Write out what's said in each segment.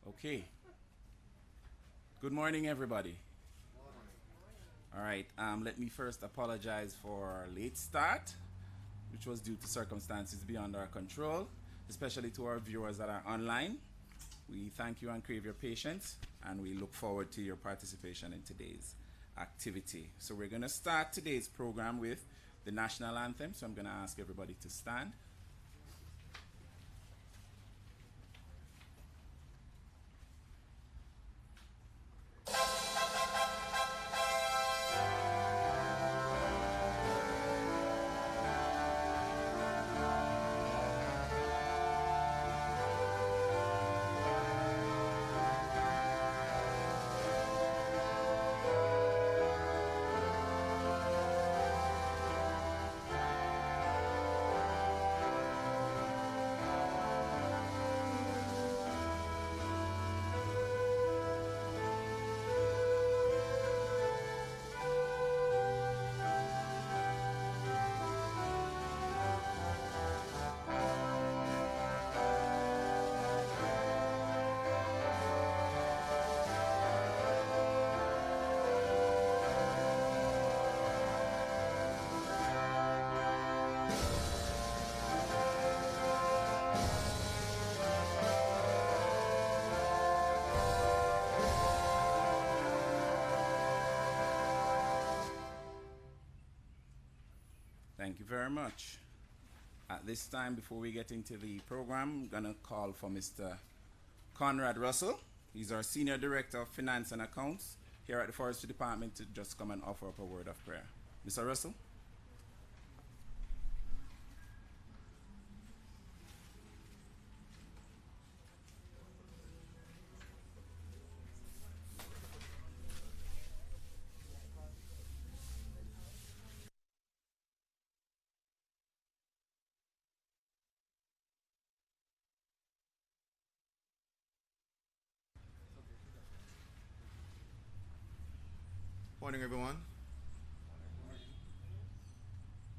Okay. Good morning, everybody. All right. Let me first apologize for our late start, which was due to circumstances beyond our control, especially to our viewers that are online. We thank you and crave your patience, and we look forward to your participation in today's activity. So we're going to start today's program with the national anthem. So I'm going to ask everybody to stand. Thank you very much. At this time, before we get into the program, I'm going to call for Mr. Conrad Russell. He's our Senior Director of Finance and Accounts here at the Forestry Department to just come and offer up a word of prayer. Mr. Russell? Morning, everyone.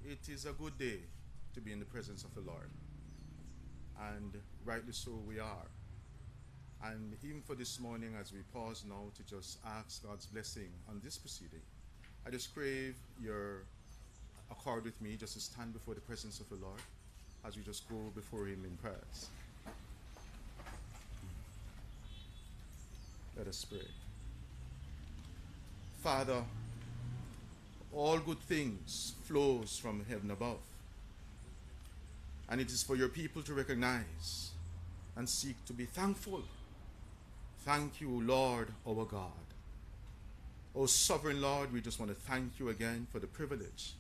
It is a good day to be in the presence of the Lord, and rightly so we are. And even for this morning, as we pause now to just ask God's blessing on this proceeding, I just crave your accord with me just to stand before the presence of the Lord as we just go before Him in prayers. Let us pray. Father, all good things flows from heaven above. And it is for your people to recognize and seek to be thankful. Thank you, Lord, our God. O sovereign Lord, we just want to thank you again for the privilege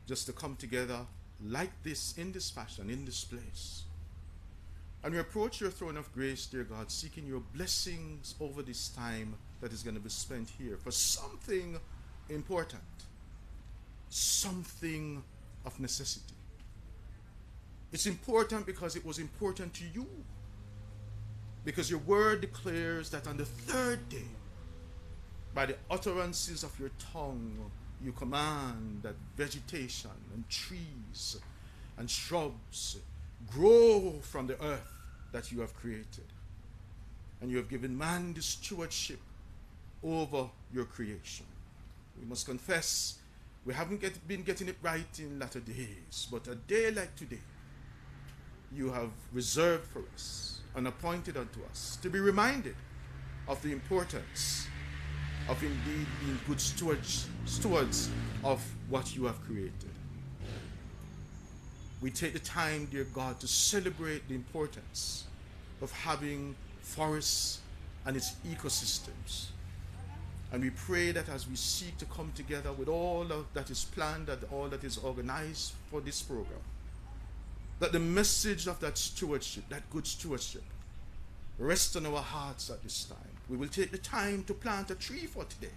just to come together like this, in this fashion, in this place. And we approach your throne of grace, dear God, seeking your blessings over this time that is going to be spent here for something important, something of necessity. It's important because it was important to you. Because your word declares that on the third day, by the utterances of your tongue, you command that vegetation and trees and shrubs grow from the earth that you have created. And you have given man the stewardship over your creation. We must confess we haven't been getting it right in latter days, but a day like today, you have reserved for us and appointed unto us to be reminded of the importance of indeed being good stewards of what you have created. We take the time, dear God, to celebrate the importance of having forests and its ecosystems. And we pray that as we seek to come together with all that is planned and all that is organized for this program, that the message of that stewardship, that good stewardship, rests on our hearts at this time. We will take the time to plant a tree for today.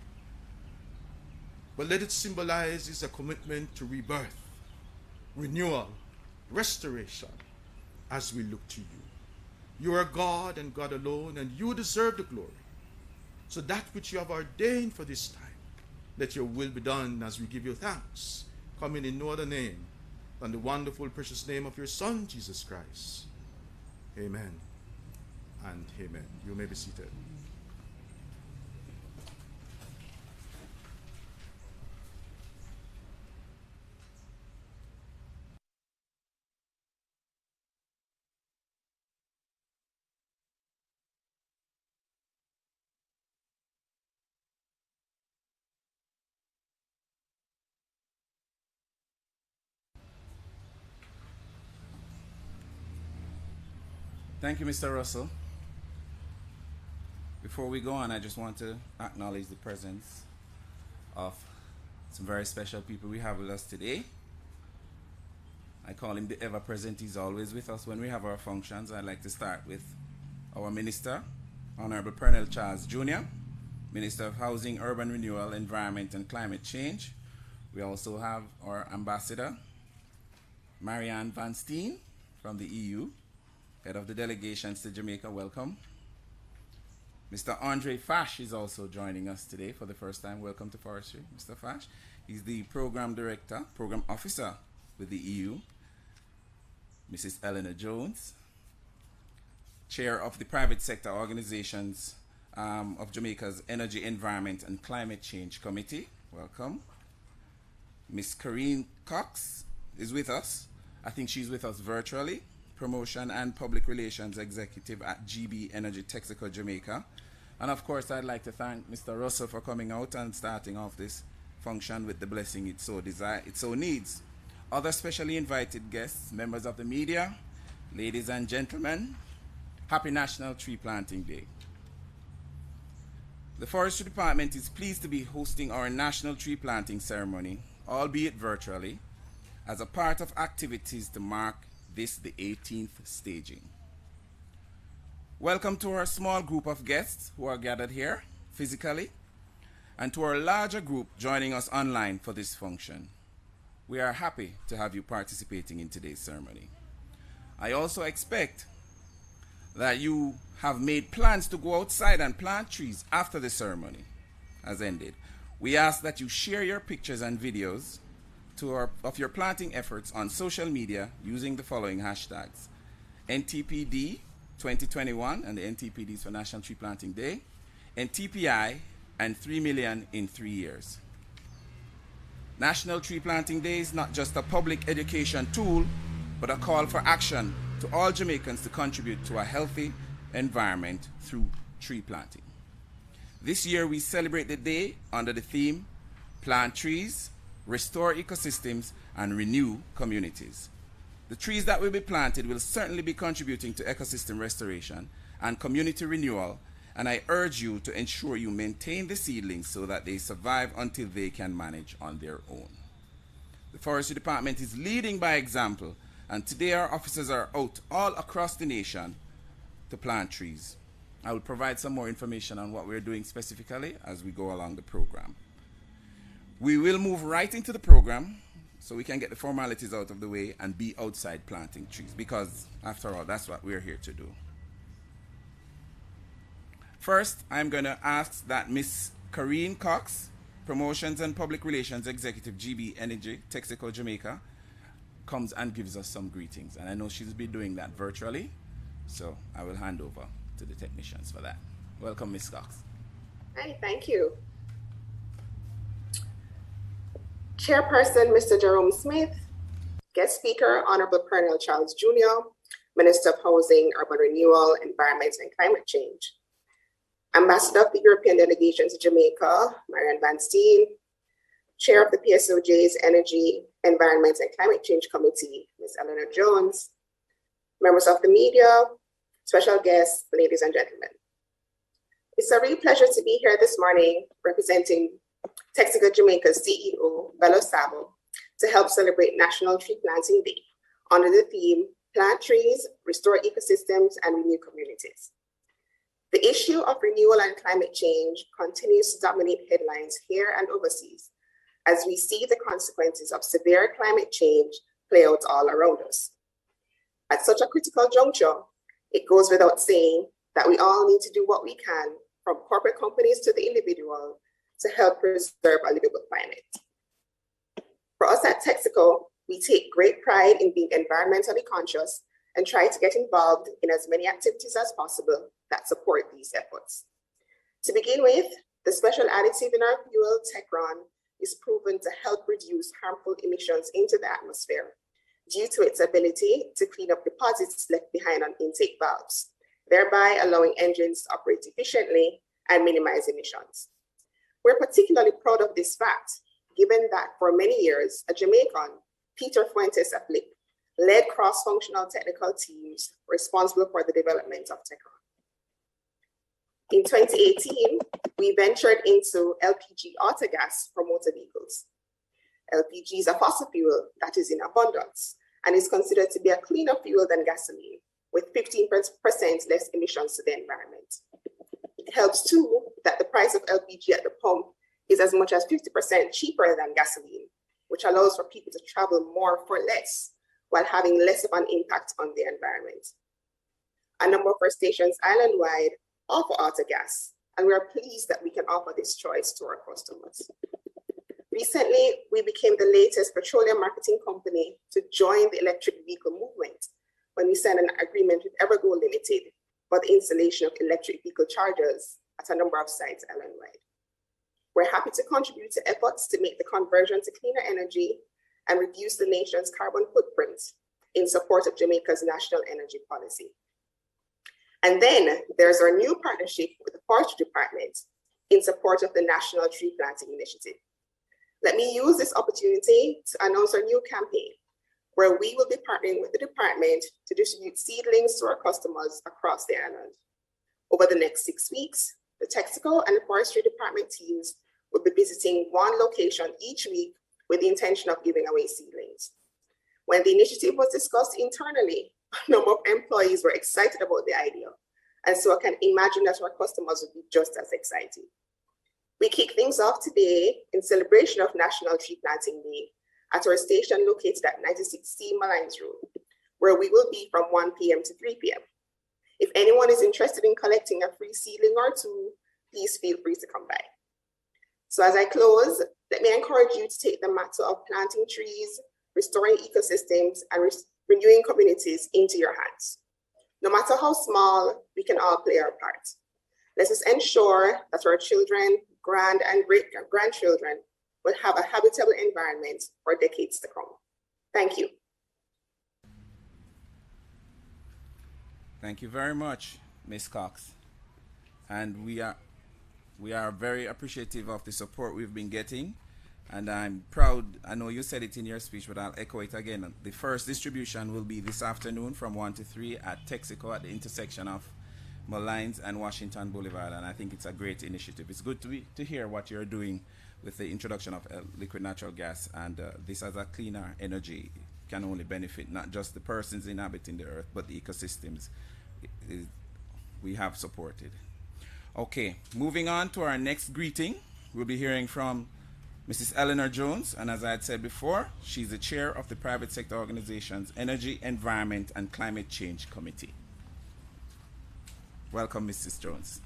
But let it symbolize is a commitment to rebirth, renewal, restoration as we look to you. You are God and God alone, and you deserve the glory. So that which you have ordained for this time, let your will be done as we give you thanks, coming in no other name than the wonderful, precious name of your Son, Jesus Christ. Amen and amen. You may be seated. Thank you, Mr. Russell. Before we go on, I just want to acknowledge the presence of some very special people we have with us today. I call him the ever-present. He's always with us when we have our functions. I'd like to start with our Minister, Honorable Pernell Charles Jr., Minister of Housing, Urban Renewal, Environment and Climate Change. We also have our Ambassador, Marianne Van Steen from the EU, Head of the Delegations to Jamaica. Welcome. Mr. Andre Fash is also joining us today for the first time. Welcome to Forestry, Mr. Fash. He's the Program Director, Program Officer with the EU. Mrs. Eleanor Jones, Chair of the Private Sector Organizations of Jamaica's Energy, Environment and Climate Change Committee. Welcome. Ms. Corrine Cox is with us. I think she's with us virtually. Promotion and Public Relations Executive at GB Energy Texaco Jamaica. And of course, I'd like to thank Mr. Russell for coming out and starting off this function with the blessing it so needs. Other specially invited guests, members of the media, ladies and gentlemen, happy National Tree Planting Day. The Forestry Department is pleased to be hosting our National Tree Planting Ceremony, albeit virtually, as a part of activities to mark this, the 18th staging. Welcome to our small group of guests who are gathered here physically, and to our larger group joining us online for this function. We are happy to have you participating in today's ceremony. I also expect that you have made plans to go outside and plant trees after the ceremony has ended. We ask that you share your pictures and videos of your planting efforts on social media using the following hashtags: NTPD 2021, and the NTPD is for National Tree Planting Day, NTPI, and 3 million in 3 years. National Tree Planting Day is not just a public education tool, but a call for action to all Jamaicans to contribute to a healthy environment through tree planting. This year we celebrate the day under the theme, Plant Trees, Restore Ecosystems, and Renew Communities. The trees that will be planted will certainly be contributing to ecosystem restoration and community renewal, and I urge you to ensure you maintain the seedlings so that they survive until they can manage on their own. The Forestry Department is leading by example, and today our officers are out all across the nation to plant trees. I will provide some more information on what we're doing specifically as we go along the program. We will move right into the program so we can get the formalities out of the way and be outside planting trees, because after all, that's what we're here to do. First, I'm going to ask that Ms. Corrine Cox, Promotions and Public Relations Executive, GB Energy, Texaco, Jamaica, comes and gives us some greetings. And I know she's been doing that virtually, so I will hand over to the technicians for that. Welcome, Ms. Cox. Hi, thank you. Chairperson, Mr. Jerome Smith, guest speaker, Honorable Pernell Charles Jr., Minister of Housing, Urban Renewal, Environment and Climate Change. Ambassador of the European Delegation to Jamaica, Marianne Van Steen, Chair of the PSOJ's Energy, Environment and Climate Change Committee, Ms. Eleanor Jones, members of the media, special guests, ladies and gentlemen. It's a real pleasure to be here this morning representing Texaco Jamaica's CEO, Bello Sabo, to help celebrate National Tree Planting Day under the theme, Plant Trees, Restore Ecosystems, and Renew Communities. The issue of renewal and climate change continues to dominate headlines here and overseas as we see the consequences of severe climate change play out all around us. At such a critical juncture, it goes without saying that we all need to do what we can, from corporate companies to the individual, to help preserve a livable planet. For us at Texaco, we take great pride in being environmentally conscious and try to get involved in as many activities as possible that support these efforts. To begin with, the special additive in our fuel, Techron, is proven to help reduce harmful emissions into the atmosphere due to its ability to clean up deposits left behind on intake valves, thereby allowing engines to operate efficiently and minimize emissions. We're particularly proud of this fact, given that for many years, a Jamaican, Peter Fuentes Aplic, led cross-functional technical teams responsible for the development of Techron. In 2018, we ventured into LPG autogas for motor vehicles. LPG is a fossil fuel that is in abundance and is considered to be a cleaner fuel than gasoline, with 15% less emissions to the environment. It helps too that the price of LPG at the pump is as much as 50% cheaper than gasoline, which allows for people to travel more for less while having less of an impact on the environment. A number of our stations island-wide offer autogas, and we are pleased that we can offer this choice to our customers. Recently, we became the latest petroleum marketing company to join the electric vehicle movement when we signed an agreement with Evergo Limited for the installation of electric vehicle chargers at a number of sites island-wide. We're happy to contribute to efforts to make the conversion to cleaner energy and reduce the nation's carbon footprint in support of Jamaica's national energy policy. And then there's our new partnership with the Forestry Department in support of the National Tree Planting Initiative. Let me use this opportunity to announce our new campaign, where we will be partnering with the department to distribute seedlings to our customers across the island. Over the next 6 weeks, the Texaco and the Forestry Department teams will be visiting one location each week with the intention of giving away seedlings. When the initiative was discussed internally, a number of employees were excited about the idea, and so I can imagine that our customers would be just as excited. We kick things off today in celebration of National Tree Planting Day at our station located at 96C Malines Road, where we will be from 1 p.m. to 3 p.m. If anyone is interested in collecting a free seedling or two, please feel free to come by. So as I close, let me encourage you to take the matter of planting trees, restoring ecosystems, and renewing communities into your hands. No matter how small, we can all play our part. Let us ensure that our children, grand and great-grandchildren will have a habitable environment for decades to come. Thank you. Thank you very much, Ms. Cox. And we are very appreciative of the support we've been getting. And I'm proud, I know you said it in your speech, but I'll echo it again. The first distribution will be this afternoon from 1 to 3 at Texaco at the intersection of Malines and Washington Boulevard. And I think it's a great initiative. It's good to hear what you're doing with the introduction of liquid natural gas. And this as a cleaner energy can only benefit not just the persons inhabiting the earth, but the ecosystems we have supported. Okay, moving on to our next greeting. We'll be hearing from Mrs. Eleanor Jones, and as I had said before, she's the chair of the private sector organization's Energy, Environment, and Climate Change Committee. Welcome, Mrs. Jones.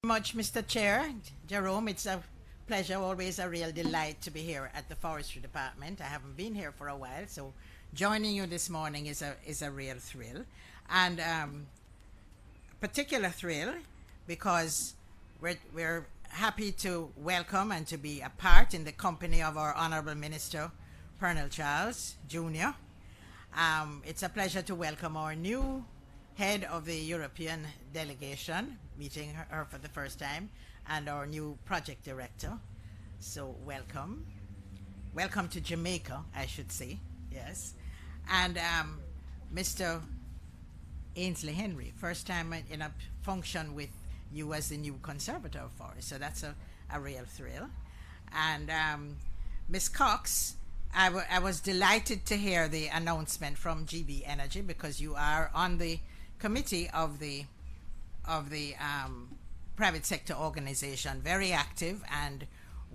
Much, Mr. Chair. Jerome, it's a pleasure, always a real delight to be here at the Forestry Department. I haven't been here for a while, so joining you this morning is a real thrill. And particular thrill because we're happy to welcome and to be a part in the company of our Honorable Minister, Pernell Charles, Jr. It's a pleasure to welcome our new head of the European delegation, meeting her for the first time, and our new project director. So welcome. Welcome to Jamaica, I should say, yes. And Mr. Ainsley Henry, first time in a function with you as the new conservator of Forest, so that's a real thrill. And Ms. Cox, I was delighted to hear the announcement from GB Energy because you are on the committee of the private sector organization, very active, and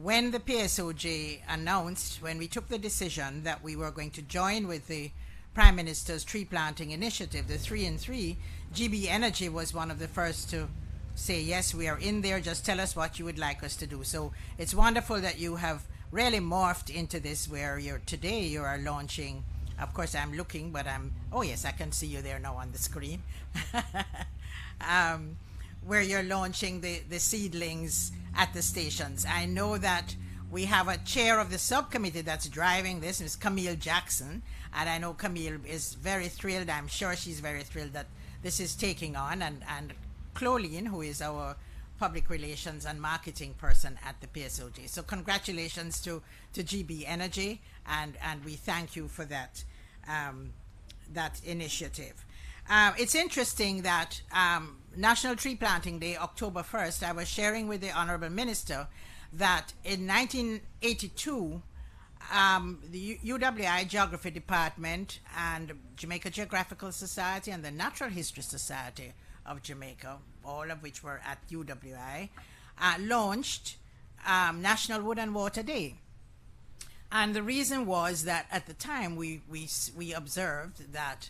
when the PSOJ announced, when we took the decision that we were going to join with the Prime Minister's tree planting initiative, the 3 and 3, GB Energy was one of the first to say, yes, we are in there, just tell us what you would like us to do. So it's wonderful that you have really morphed into this, where today you are launching, of course I'm looking, but oh yes, I can see you there now on the screen, where you're launching the seedlings at the stations. I know that we have a chair of the subcommittee that's driving this, Ms. Camille Jackson, and I know Camille is very thrilled. I'm sure she's very thrilled that this is taking on, and Cloline, who is our public relations and marketing person at the PSOJ. So congratulations to GB Energy, and we thank you for that that initiative. It's interesting that National Tree Planting Day, October 1st, I was sharing with the Honorable Minister that in 1982, the UWI Geography Department and Jamaica Geographical Society and the Natural History Society of Jamaica, all of which were at UWI, launched National Wood and Water Day. And the reason was that at the time we observed that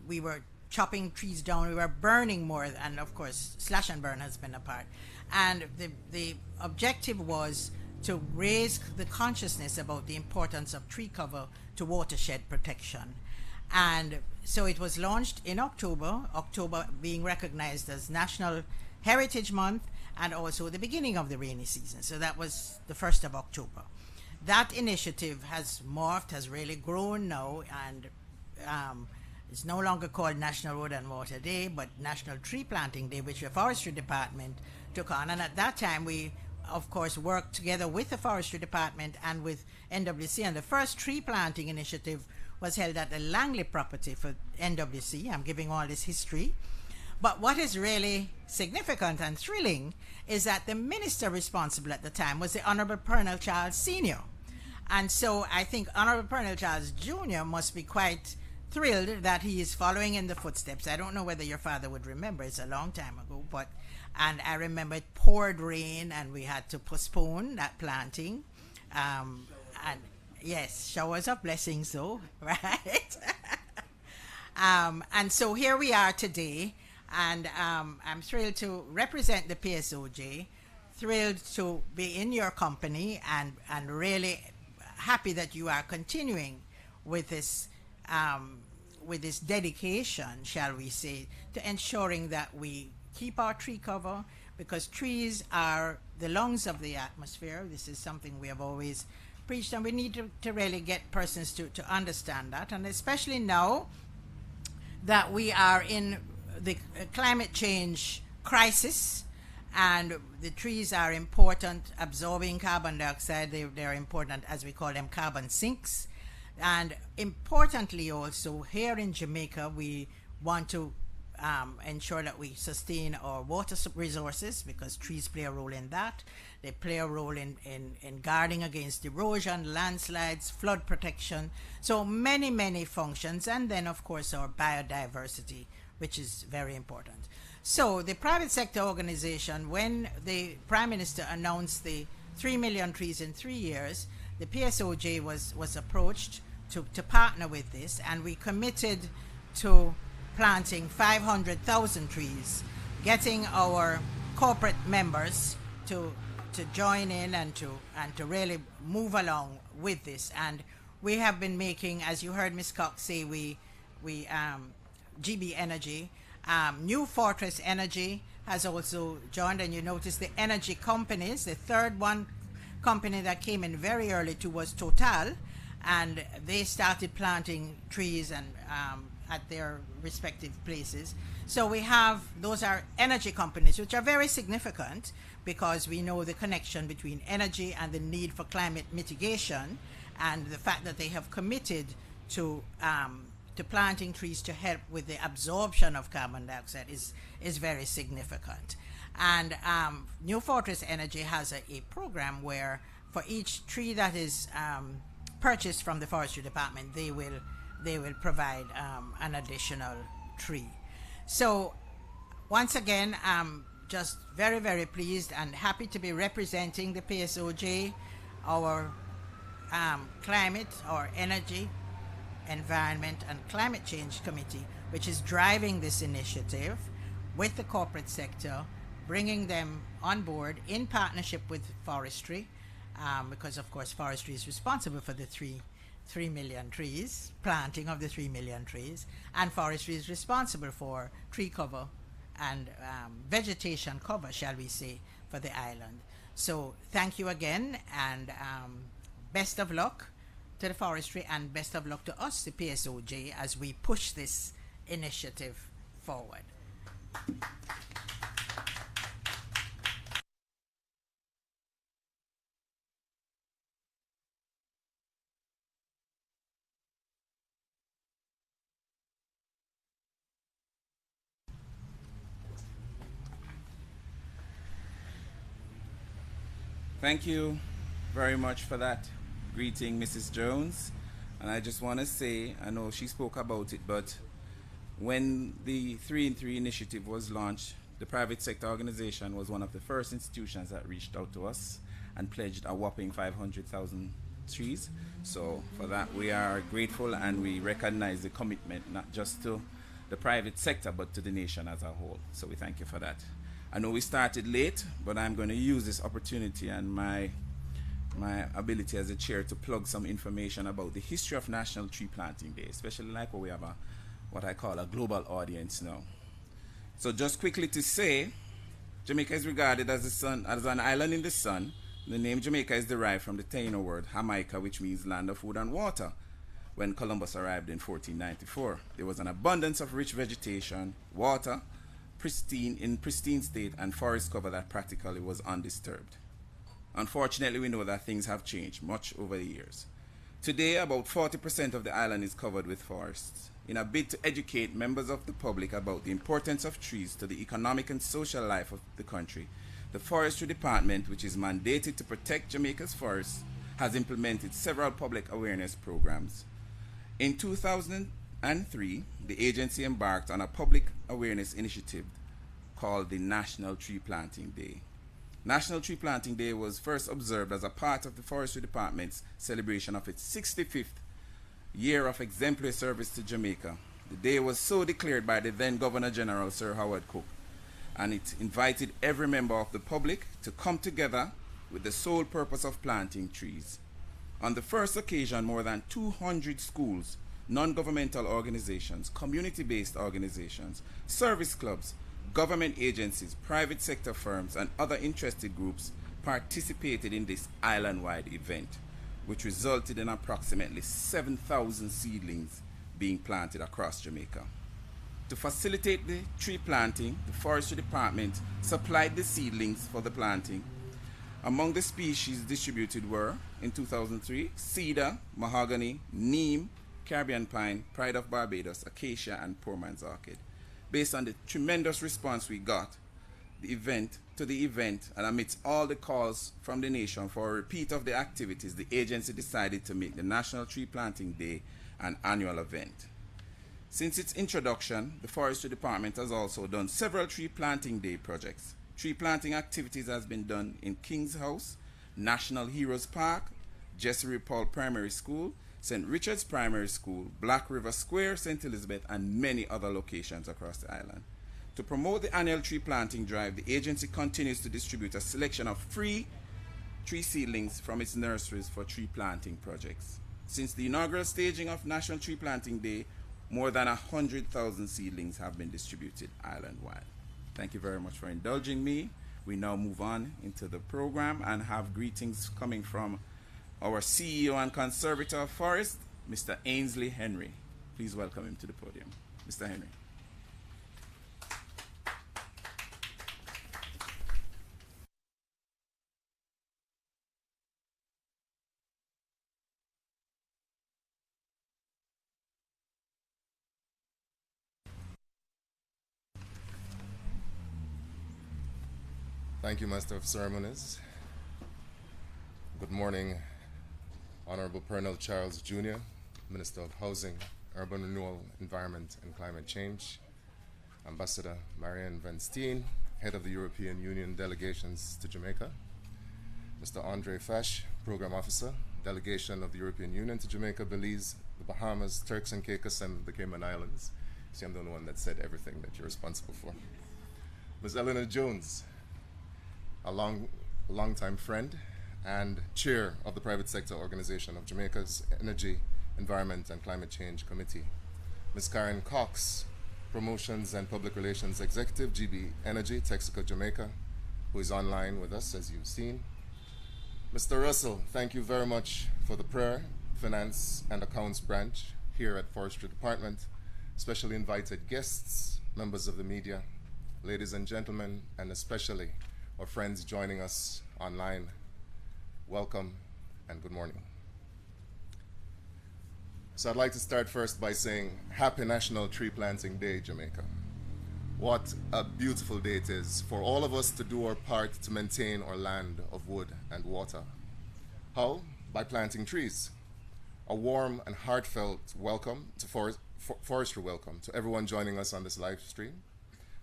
we were chopping trees down, we were burning more, and of course slash and burn has been a part. And the objective was to raise the consciousness about the importance of tree cover to watershed protection. And so it was launched in October being recognized as National Heritage Month, and also the beginning of the rainy season. So that was the 1st of October. That initiative has morphed, has really grown now, and it's no longer called National Wood and Water Day, but National Tree Planting Day, which the Forestry Department took on. And at that time, we, of course, worked together with the Forestry Department and with NWC, and the first tree planting initiative was held at the Langley property for NWC. I'm giving all this history. But what is really significant and thrilling is that the minister responsible at the time was the Honorable Pernell Charles Sr. And so I think Honorable Pernell Charles Jr. must be quite thrilled that he is following in the footsteps. I don't know whether your father would remember, it's a long time ago, and I remember it poured rain and we had to postpone that planting. And yes, showers of blessings though, right? And so here we are today, and I'm thrilled to represent the PSOJ, thrilled to be in your company, and really happy that you are continuing with this dedication, shall we say, to ensuring that we keep our tree cover, because trees are the lungs of the atmosphere. This is something we have always preached, and we need to really get persons to understand that, and especially now that we are in the climate change crisis, and the trees are important, absorbing carbon dioxide. They're important, as we call them, carbon sinks. And importantly also, here in Jamaica, we want to ensure that we sustain our water resources, because trees play a role in that. They play a role in guarding against erosion, landslides, flood protection. So many, many functions. And then, of course, our biodiversity, which is very important. So the private sector organization, when the Prime Minister announced the 3 million trees in 3 years, the PSOJ was approached to partner with this, and we committed to planting 500,000 trees, getting our corporate members to join in and to really move along with this. And we have been making, as you heard Ms. Cox say, we GB Energy, New Fortress Energy has also joined, and you notice the energy companies. The third company that came in very early too was Total, and they started planting trees and at their respective places. So we have, those are energy companies, which are very significant, because we know the connection between energy and the need for climate mitigation, and the fact that they have committed to planting trees to help with the absorption of carbon dioxide is very significant. And New Fortress Energy has a program where for each tree that is purchased from the Forestry Department, they will provide an additional tree. So once again, just very, very pleased and happy to be representing the PSOJ, our climate or energy, environment and climate change committee, which is driving this initiative with the corporate sector, bringing them on board in partnership with Forestry, because of course Forestry is responsible for the 3 million trees, planting of the 3 million trees, and Forestry is responsible for tree cover and vegetation cover, shall we say, for the island. So thank you again, and best of luck to the Forestry, and best of luck to us, the PSOJ, as we push this initiative forward. Thank you very much for that greeting, Mrs. Jones. And I just want to say, I know she spoke about it, but when the 3 in 3 initiative was launched, the private sector organization was one of the first institutions that reached out to us and pledged a whopping 500,000 trees. So for that, we are grateful, and we recognize the commitment, not just to the private sector, but to the nation as a whole. So we thank you for that. I know we started late, but I'm going to use this opportunity and my ability as a chair to plug some information about the history of National Tree Planting Day, especially like where we have what I call a global audience now. So just quickly to say, Jamaica is regarded as an island in the sun. The name Jamaica is derived from the Taino word Jamaica, which means land of food and water. When Columbus arrived in 1494, there was an abundance of rich vegetation, water, pristine state, and forest cover that practically was undisturbed. Unfortunately, we know that things have changed much over the years. Today, about 40% of the island is covered with forests. In a bid to educate members of the public about the importance of trees to the economic and social life of the country, the Forestry Department, which is mandated to protect Jamaica's forests, has implemented several public awareness programs. In 2003, the agency embarked on a public awareness initiative called the National Tree Planting Day. National Tree Planting Day was first observed as a part of the Forestry Department's celebration of its 65th year of exemplary service to Jamaica. The day was so declared by the then Governor General, Sir Howard Cook, and it invited every member of the public to come together with the sole purpose of planting trees. On the first occasion, more than 200 schools, non-governmental organizations, community-based organizations, service clubs, government agencies, private sector firms, and other interested groups participated in this island-wide event, which resulted in approximately 7,000 seedlings being planted across Jamaica. To facilitate the tree planting, the Forestry Department supplied the seedlings for the planting. Among the species distributed were, in 2003, cedar, mahogany, neem, Caribbean pine, pride of Barbados, acacia, and poor man's orchid. Based on the tremendous response we got the event, and amidst all the calls from the nation for a repeat of the activities, the agency decided to make the National Tree Planting Day an annual event. Since its introduction, the Forestry Department has also done several Tree Planting Day projects. Tree planting activities has been done in King's House, National Heroes Park, Jesse Paul Primary School, St. Richard's Primary School, Black River Square, St. Elizabeth, and many other locations across the island. To promote the annual tree planting drive, the agency continues to distribute a selection of free tree seedlings from its nurseries for tree planting projects. Since the inaugural staging of National Tree Planting Day, more than 100,000 seedlings have been distributed island-wide. Thank you very much for indulging me. We now move on into the program and have greetings coming from our CEO and Conservator of Forest, Mr. Ainsley Henry. Please welcome him to the podium. Mr. Henry. Thank you, Master of Ceremonies. Good morning, Honorable Pernell Charles Jr., Minister of Housing, Urban Renewal, Environment and Climate Change, Ambassador Marianne Van Steen, Head of the European Union Delegations to Jamaica. Mr. Andre Fash, Program Officer, Delegation of the European Union to Jamaica, Belize, the Bahamas, Turks and Caicos, and the Cayman Islands. See, I'm the only one that said everything that you're responsible for. Ms. Eleanor Jones, a long-time friend and chair of the private sector organization of Jamaica's Energy, Environment and Climate Change Committee. Ms. Karen Cox, Promotions and Public Relations Executive, GB Energy, Texaco, Jamaica, who is online with us, as you've seen. Mr. Russell, thank you very much for the prayer, finance and accounts branch here at Forestry Department. Specially invited guests, members of the media, ladies and gentlemen, and especially our friends joining us online. Welcome and good morning. So I'd like to start first by saying Happy National Tree Planting Day, Jamaica. What a beautiful day it is for all of us to do our part to maintain our land of wood and water. How? By planting trees. A warm and heartfelt welcome to Forestry welcome to everyone joining us on this live stream.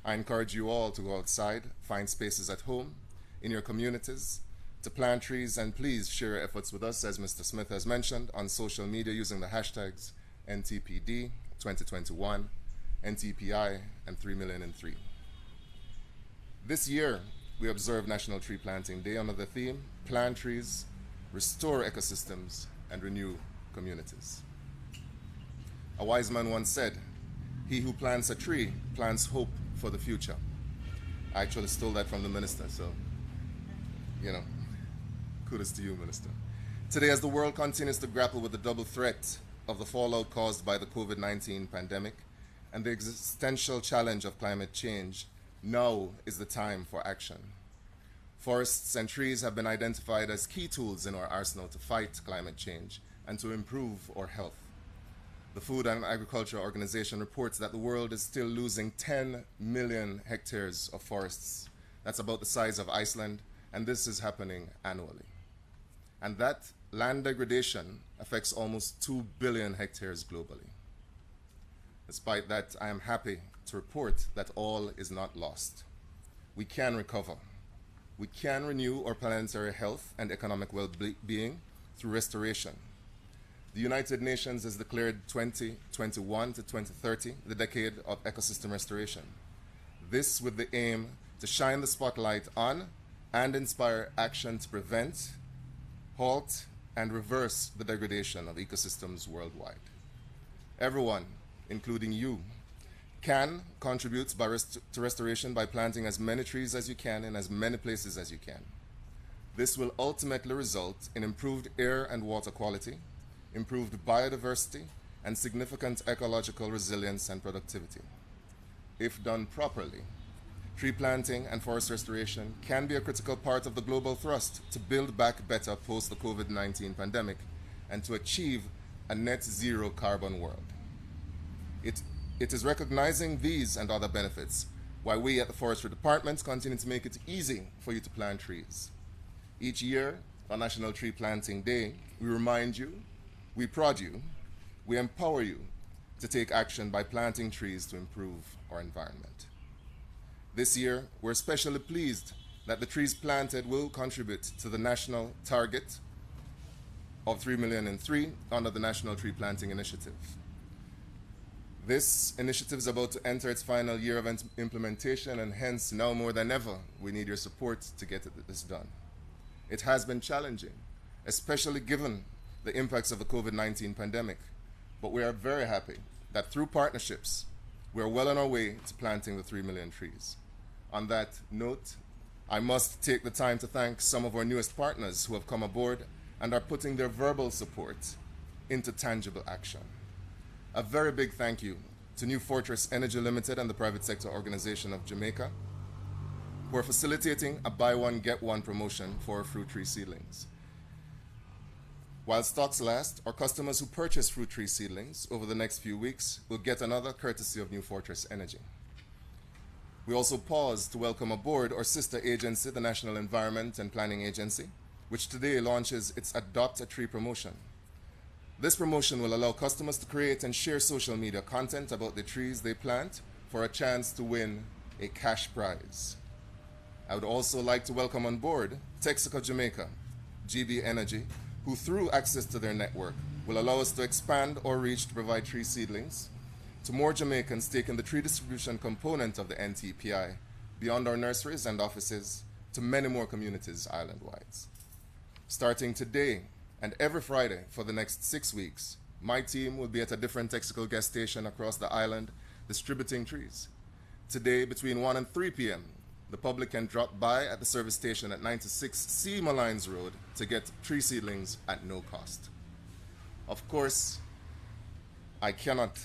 I encourage you all to go outside, find spaces at home, in your communities, to plant trees, and please share your efforts with us, as Mr. Smith has mentioned, on social media using the hashtags NTPD 2021, NTPI, and 3,000,003. This year, we observe National Tree Planting Day under the theme, Plant Trees, Restore Ecosystems, and Renew Communities. A wise man once said, he who plants a tree plants hope for the future. I actually stole that from the minister, so, you know, kudos to you, Minister. Today, as the world continues to grapple with the double threat of the fallout caused by the COVID-19 pandemic and the existential challenge of climate change, now is the time for action. Forests and trees have been identified as key tools in our arsenal to fight climate change and to improve our health. The Food and Agriculture Organization reports that the world is still losing 10 million hectares of forests. That's about the size of Iceland, and this is happening annually. And that land degradation affects almost 2 billion hectares globally. Despite that, I am happy to report that all is not lost. We can recover. We can renew our planetary health and economic well-being through restoration. The United Nations has declared 2021 to 2030 the decade of ecosystem restoration. This with the aim to shine the spotlight on and inspire action to prevent, halt, and reverse the degradation of ecosystems worldwide. Everyone, including you, can contribute to restoration by planting as many trees as you can in as many places as you can. This will ultimately result in improved air and water quality, improved biodiversity, and significant ecological resilience and productivity. If done properly, tree planting and forest restoration can be a critical part of the global thrust to build back better post the COVID-19 pandemic and to achieve a net zero carbon world. It is recognizing these and other benefits why we at the Forestry Department continue to make it easy for you to plant trees. Each year, on National Tree Planting Day, we remind you, we prod you, we empower you to take action by planting trees to improve our environment. This year, we're especially pleased that the trees planted will contribute to the national target of 3,000,003 under the National Tree Planting Initiative. This initiative is about to enter its final year of implementation, and hence, now more than ever, we need your support to get this done. It has been challenging, especially given the impacts of the COVID-19 pandemic, but we are very happy that through partnerships, we are well on our way to planting the 3 million trees. On that note, I must take the time to thank some of our newest partners who have come aboard and are putting their verbal support into tangible action. A very big thank you to New Fortress Energy Limited and the Private Sector Organization of Jamaica, who are facilitating a buy one, get one promotion for fruit tree seedlings. While stocks last, our customers who purchase fruit tree seedlings over the next few weeks will get another courtesy of New Fortress Energy. We also pause to welcome aboard our sister agency, the National Environment and Planning Agency, which today launches its Adopt a Tree promotion. This promotion will allow customers to create and share social media content about the trees they plant for a chance to win a cash prize. I would also like to welcome on board Texaco Jamaica, GB Energy, who through access to their network will allow us to expand our reach to provide tree seedlings to more Jamaicans taking the tree distribution component of the NTPI beyond our nurseries and offices to many more communities island-wide. Starting today and every Friday for the next 6 weeks, my team will be at a different Texaco gas station across the island distributing trees. Today, between 1 and 3 p.m., the public can drop by at the service station at 96 C. Malines Road to get tree seedlings at no cost. Of course, I cannot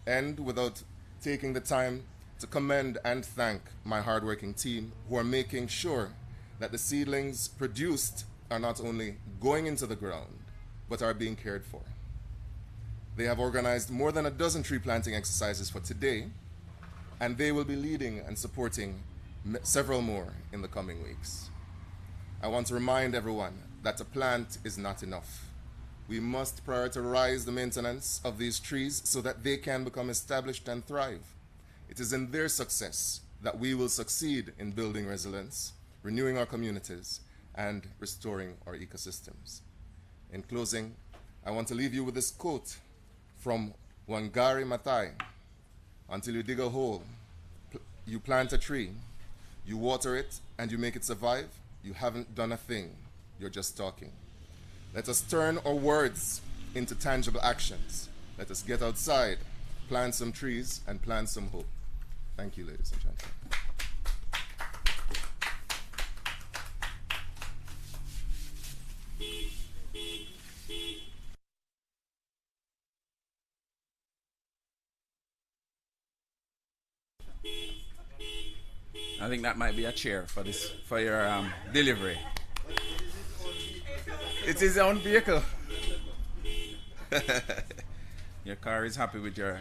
end without taking the time to commend and thank my hardworking team who are making sure that the seedlings produced are not only going into the ground, but are being cared for. They have organized more than a dozen tree planting exercises for today, and they will be leading and supporting several more in the coming weeks. I want to remind everyone that a plant is not enough. We must prioritize the maintenance of these trees so that they can become established and thrive. It is in their success that we will succeed in building resilience, renewing our communities, and restoring our ecosystems. In closing, I want to leave you with this quote from Wangari Maathai. Until you dig a hole, you plant a tree, you water it, and you make it survive, you haven't done a thing. You're just talking. Let us turn our words into tangible actions. Let us get outside, plant some trees, and plant some hope. Thank you, ladies and gentlemen. I think that might be a chair for this for your delivery. It's his own vehicle. Your car is happy with your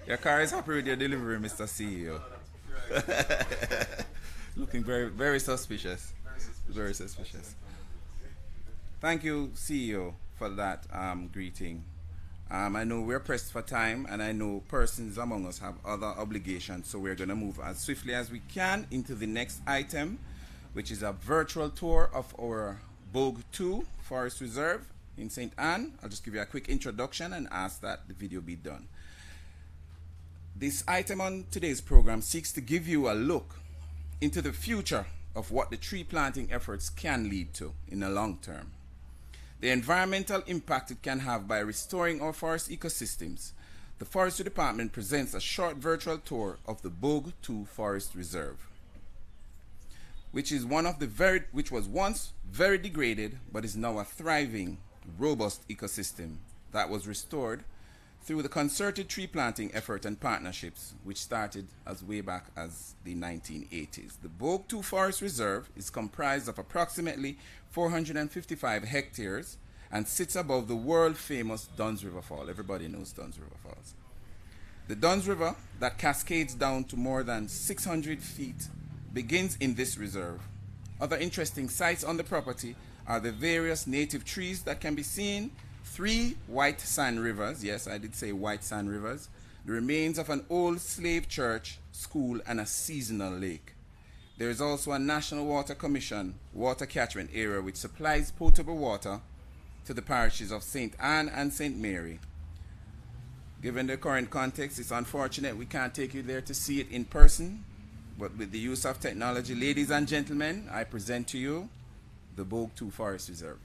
delivery, Mr. CEO. Looking very, very suspicious. Very suspicious. Thank you, CEO, for that greeting. I know we're pressed for time, and I know persons among us have other obligations, so we're going to move as swiftly as we can into the next item, which is a virtual tour of our Bogue 2 Forest Reserve in St. Anne. I'll just give you a quick introduction and ask that the video be done. This item on today's program seeks to give you a look into the future of what the tree planting efforts can lead to in the long term. The environmental impact it can have by restoring our forest ecosystems. The Forestry Department presents a short virtual tour of the Bogue 2 Forest Reserve, which was once very degraded, but is now a thriving, robust ecosystem that was restored through the concerted tree planting effort and partnerships, which started as way back as the 1980s. The Bogue 2 Forest Reserve is comprised of approximately 455 hectares and sits above the world-famous Duns River Fall. Everybody knows Duns River Falls. The Duns River, that cascades down to more than 600 feet, begins in this reserve. Other interesting sites on the property are the various native trees that can be seen, 3 white sand rivers, yes, I did say white sand rivers, the remains of an old slave church, school, and a seasonal lake. There is also a National Water Commission water catchment area which supplies potable water to the parishes of St. Anne and St. Mary. Given the current context, it's unfortunate we can't take you there to see it in person, but with the use of technology, ladies and gentlemen, I present to you the Bogue 2 Forest Reserve.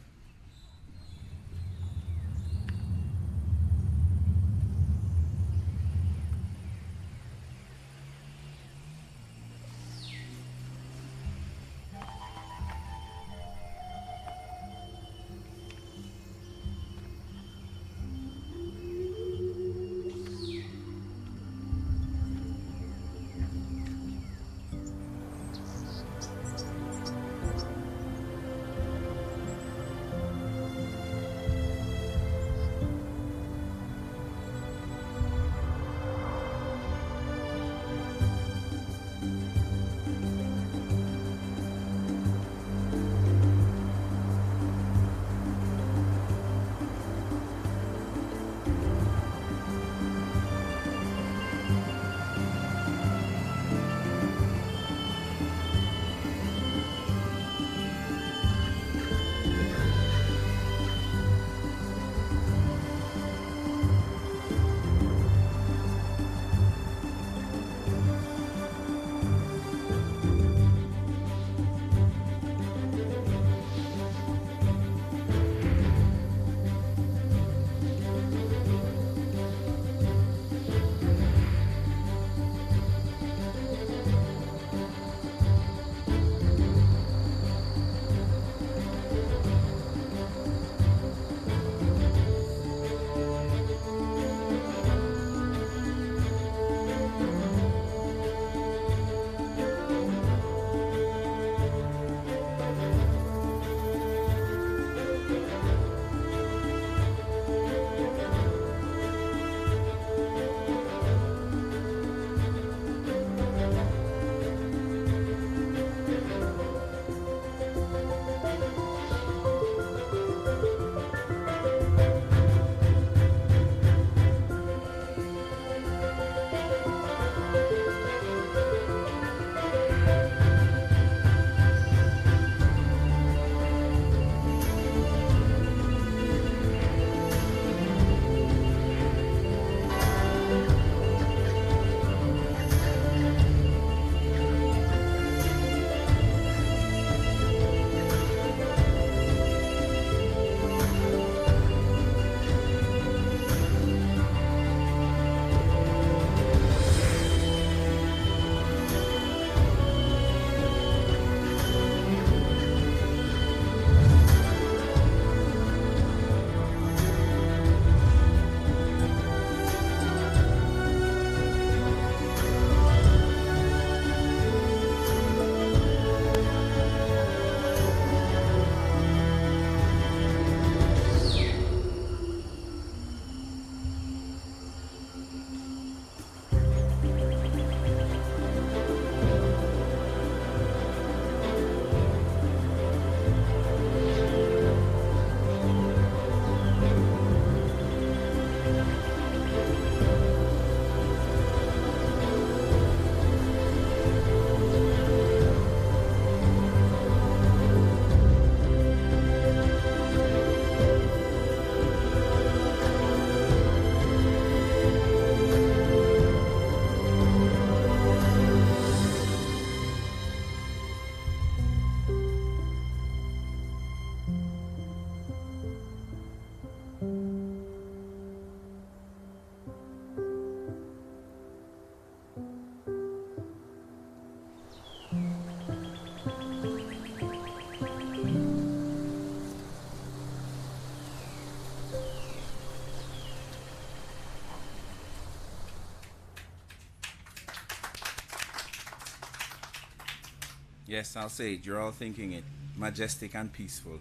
Yes, I'll say it. You're all thinking it. Majestic and peaceful.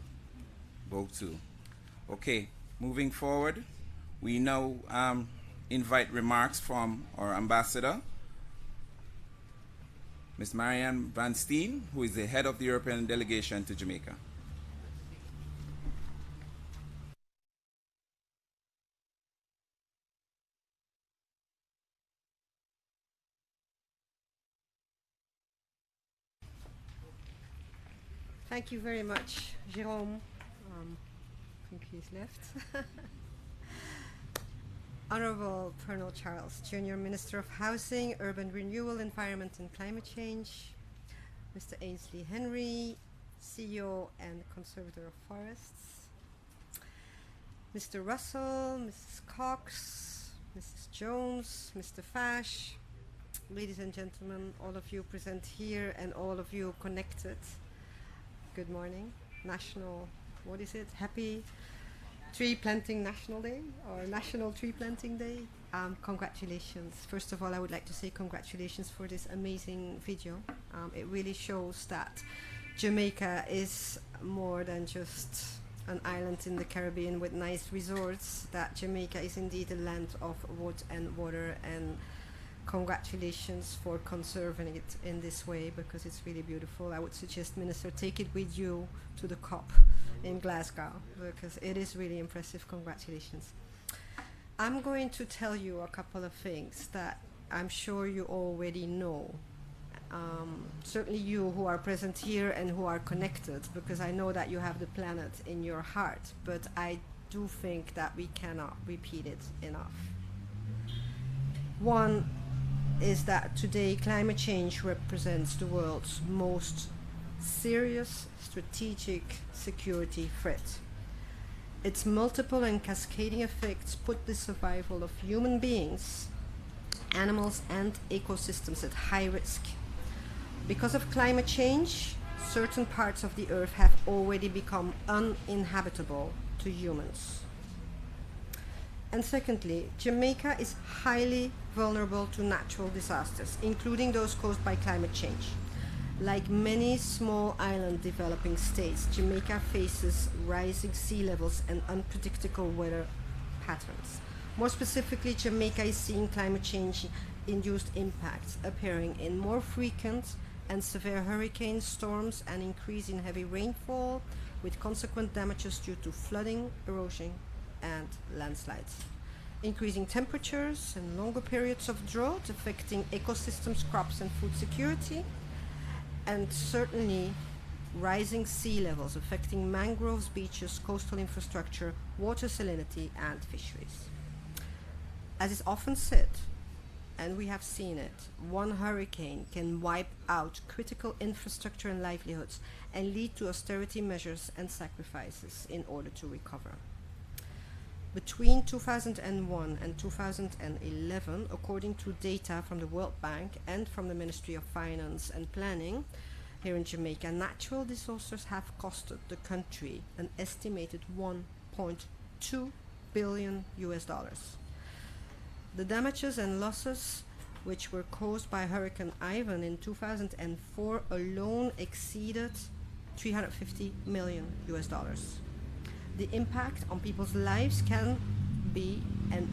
Both two. Okay, moving forward, we now invite remarks from our ambassador, Ms. Marianne Van Steen, who is the head of the European delegation to Jamaica. Thank you very much, Jérôme. I think he's left. Honorable Colonel Charles, Junior Minister of Housing, Urban Renewal, Environment and Climate Change, Mr. Ainsley Henry, CEO and Conservator of Forests, Mr. Russell, Mrs. Cox, Mrs. Jones, Mr. Fash, ladies and gentlemen, all of you present here and all of you connected. Good morning. National, what is it? Happy Tree Planting National Day or National Tree Planting Day. Congratulations. First of all, I would like to say congratulations for this amazing video. It really shows that Jamaica is more than just an island in the Caribbean with nice resorts, that Jamaica is indeed a land of wood and water, and congratulations for conserving it in this way, because it's really beautiful. I would suggest, Minister, take it with you to the COP in Glasgow, because it is really impressive. Congratulations. I'm going to tell you a couple of things that I'm sure you already know. Certainly you who are present here and who are connected, because I know that you have the planet in your heart, but I do think that we cannot repeat it enough. One is that today climate change represents the world's most serious strategic security threat. Its multiple and cascading effects put the survival of human beings, animals and ecosystems at high risk. Because of climate change, certain parts of the earth have already become uninhabitable to humans. And secondly, Jamaica is highly vulnerable to natural disasters, including those caused by climate change. Like many small island developing states, Jamaica faces rising sea levels and unpredictable weather patterns. More specifically, Jamaica is seeing climate change-induced impacts appearing in more frequent and severe hurricane storms, and increase in heavy rainfall, with consequent damages due to flooding, erosion, and landslides. Increasing temperatures and longer periods of drought affecting ecosystems, crops, and food security, and certainly rising sea levels affecting mangroves, beaches, coastal infrastructure, water salinity, and fisheries. As is often said, and we have seen it, one hurricane can wipe out critical infrastructure and livelihoods and lead to austerity measures and sacrifices in order to recover. Between 2001 and 2011, according to data from the World Bank and from the Ministry of Finance and Planning here in Jamaica, natural disasters have costed the country an estimated $1.2 billion. The damages and losses which were caused by Hurricane Ivan in 2004 alone exceeded $350 million. The impact on people's lives can be and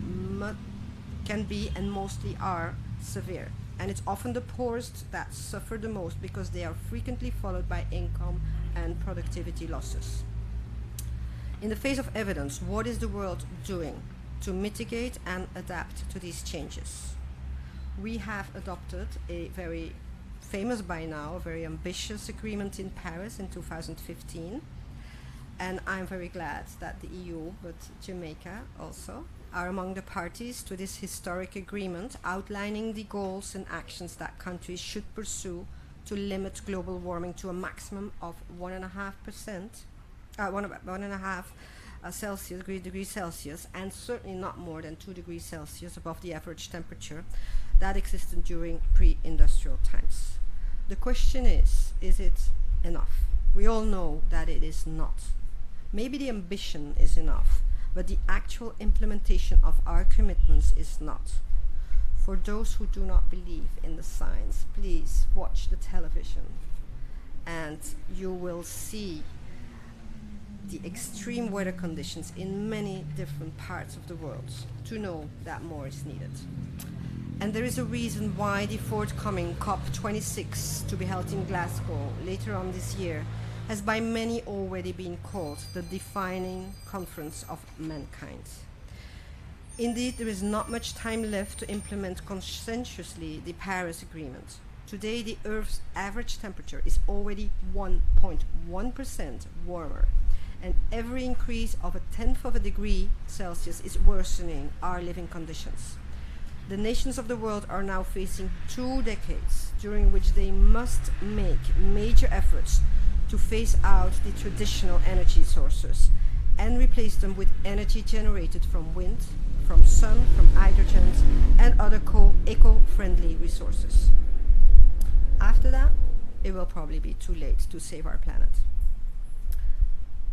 mostly are severe, and it's often the poorest that suffer the most, because they are frequently followed by income and productivity losses. In the face of evidence, what is the world doing to mitigate and adapt to these changes? We have adopted a very famous by now, very ambitious agreement in Paris in 2015. And I'm very glad that the EU, but Jamaica also, are among the parties to this historic agreement, outlining the goals and actions that countries should pursue to limit global warming to a maximum of 1.5 degrees Celsius, and certainly not more than 2 degrees Celsius above the average temperature that existed during pre-industrial times. The question is it enough? We all know that it is not. Maybe the ambition is enough, but the actual implementation of our commitments is not. For those who do not believe in the science, please watch the television and you will see the extreme weather conditions in many different parts of the world to know that more is needed. And there is a reason why the forthcoming COP26 to be held in Glasgow later on this year has by many already been called the defining conference of mankind. Indeed, there is not much time left to implement consensuously the Paris Agreement. Today, the Earth's average temperature is already 1.1% warmer, and every increase of 1/10 of a degree Celsius is worsening our living conditions. The nations of the world are now facing 2 decades during which they must make major efforts to phase out the traditional energy sources and replace them with energy generated from wind, from sun, from hydrogens, and other eco-friendly resources. After that, it will probably be too late to save our planet.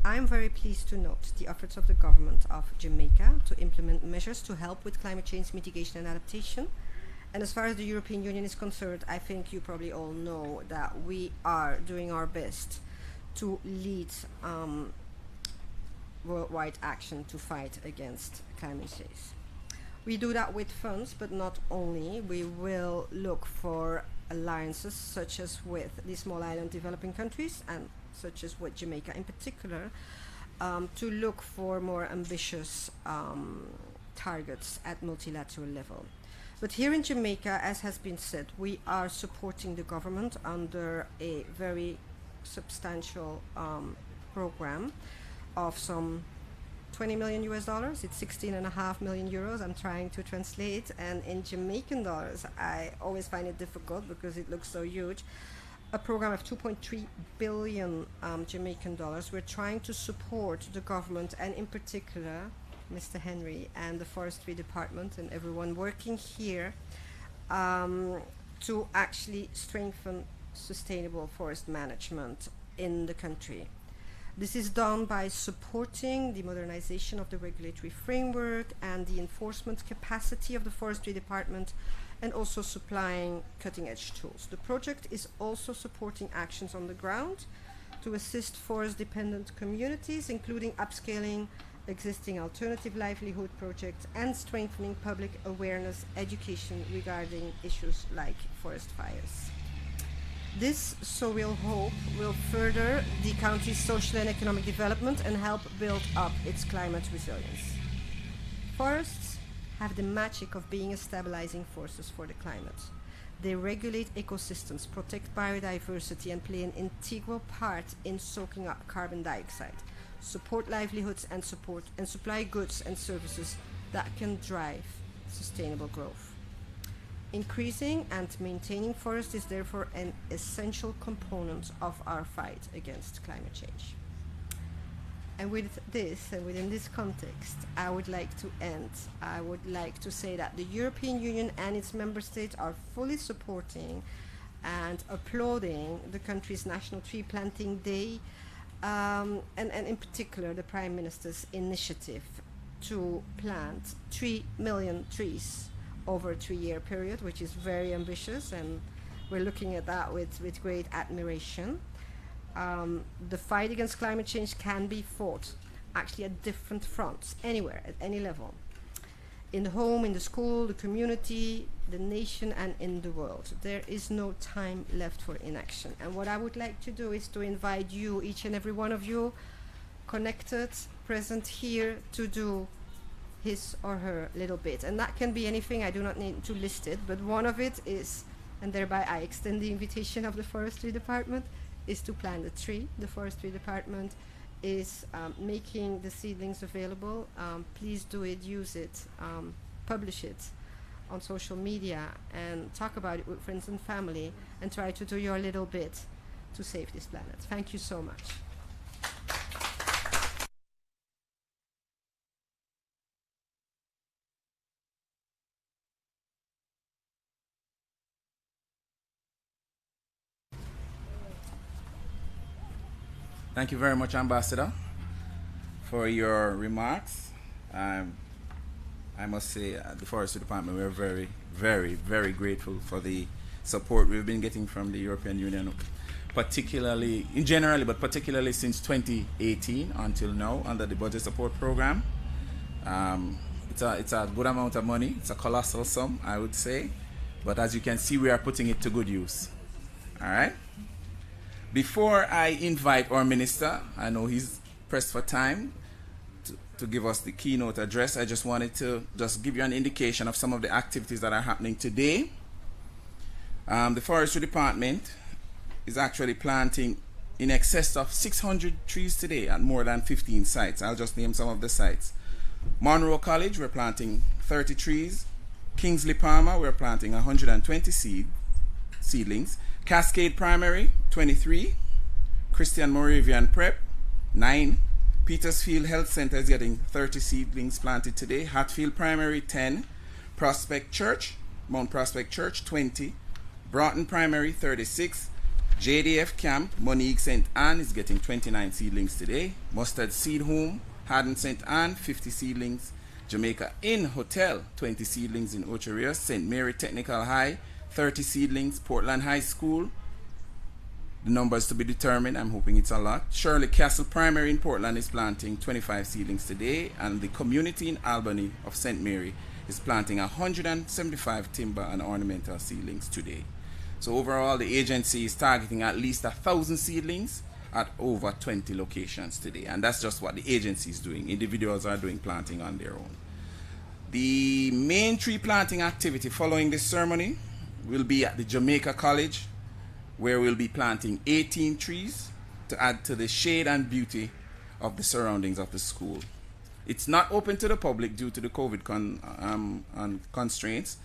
I'm very pleased to note the efforts of the government of Jamaica to implement measures to help with climate change mitigation and adaptation. And as far as the European Union is concerned, I think you probably all know that we are doing our best to lead worldwide action to fight against climate change. We do that with funds, but not only. We will look for alliances such as with the small island developing countries and such as with Jamaica in particular, to look for more ambitious targets at multilateral level. But here in Jamaica, as has been said, we are supporting the government under a very substantial program of some $20 million US. It's 16.5 million euros. I'm trying to translate, and in Jamaican dollars, I always find it difficult because it looks so huge. A program of 2.3 billion Jamaican dollars. We're trying to support the government, and in particular Mr. Henry and the Forestry Department and everyone working here to actually strengthen sustainable forest management in the country. This is done by supporting the modernization of the regulatory framework and the enforcement capacity of the Forestry Department, and also supplying cutting-edge tools. The project is also supporting actions on the ground to assist forest-dependent communities, including upscaling existing alternative livelihood projects and strengthening public awareness education regarding issues like forest fires. This, so we'll hope, will further the country's social and economic development and help build up its climate resilience. Forests have the magic of being a stabilizing forces for the climate. They regulate ecosystems, protect biodiversity, and play an integral part in soaking up carbon dioxide, support livelihoods, and supply goods and services that can drive sustainable growth. Increasing and maintaining forests is therefore an essential component of our fight against climate change. And with this, and within this context, I would like to end. I would like to say that the European Union and its member states are fully supporting and applauding the country's National Tree Planting Day, and in particular the Prime Minister's initiative to plant 3 million trees over a 3-year period, which is very ambitious, and we're looking at that with great admiration. The fight against climate change can be fought actually at different fronts, anywhere, at any level. In the home, in the school, the community, the nation, and in the world. There is no time left for inaction. And what I would like to do is to invite you, each and every one of you, connected, present here, to do his or her little bit. And that can be anything, I do not need to list it, but one of it is, and thereby I extend the invitation of the Forestry Department, is to plant a tree. The Forestry Department is making the seedlings available. Please do it, use it, publish it on social media, and talk about it with friends and family, and try to do your little bit to save this planet. Thank you so much. Thank you very much, Ambassador, for your remarks. I must say, the Forestry Department, we're very, very, very grateful for the support we've been getting from the European Union particularly in generally, but particularly since 2018 until now under the budget support program. It's a good amount of money. It's a colossal sum, I would say. But as you can see, we are putting it to good use. All right. Before I invite our minister, I know he's pressed for time to give us the keynote address. I just wanted to just give you an indication of some of the activities that are happening today. The Forestry Department is actually planting in excess of 600 trees today at more than 15 sites. I'll just name some of the sites. Monroe College, we're planting 30 trees. Kingsley Palmer, we're planting 120 seedlings. Cascade Primary, 23. Christian Moravian Prep, 9. Petersfield Health Center is getting 30 seedlings planted today. Hatfield Primary, 10. Prospect Church, Mount Prospect Church, 20. Broughton Primary, 36. JDF Camp, Monique St. Anne is getting 29 seedlings today. Mustard Seed Home, Haddon St. Anne, 50 seedlings. Jamaica Inn Hotel, 20 seedlings in Ocho Rios. St. Mary Technical High, 30 seedlings. Portland High School, the numbers to be determined. I'm hoping it's a lot. Shirley Castle Primary in Portland is planting 25 seedlings today. And the community in Albany of St. Mary is planting 175 timber and ornamental seedlings today. So overall, the agency is targeting at least 1,000 seedlings at over 20 locations today. And that's just what the agency is doing. Individuals are doing planting on their own. The main tree planting activity following this ceremony will be at the Jamaica College, where we'll be planting 18 trees to add to the shade and beauty of the surroundings of the school. It's not open to the public due to the COVID constraints,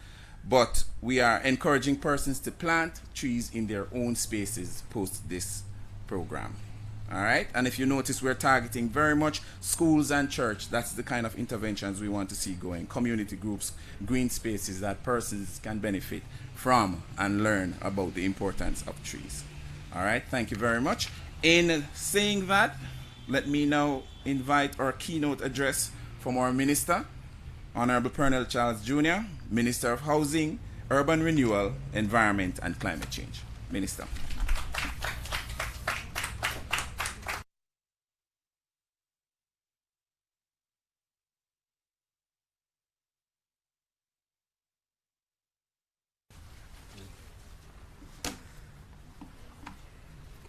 but we are encouraging persons to plant trees in their own spaces post this program. All right, and if you notice, we're targeting very much schools and church. That's the kind of interventions we want to see going. Community groups, green spaces that persons can benefit from and learn about the importance of trees. All right, thank you very much. In saying that, let me now invite our keynote address from our minister, Honorable Pernell Charles Jr., Minister of Housing, Urban Renewal, Environment and Climate Change. Minister.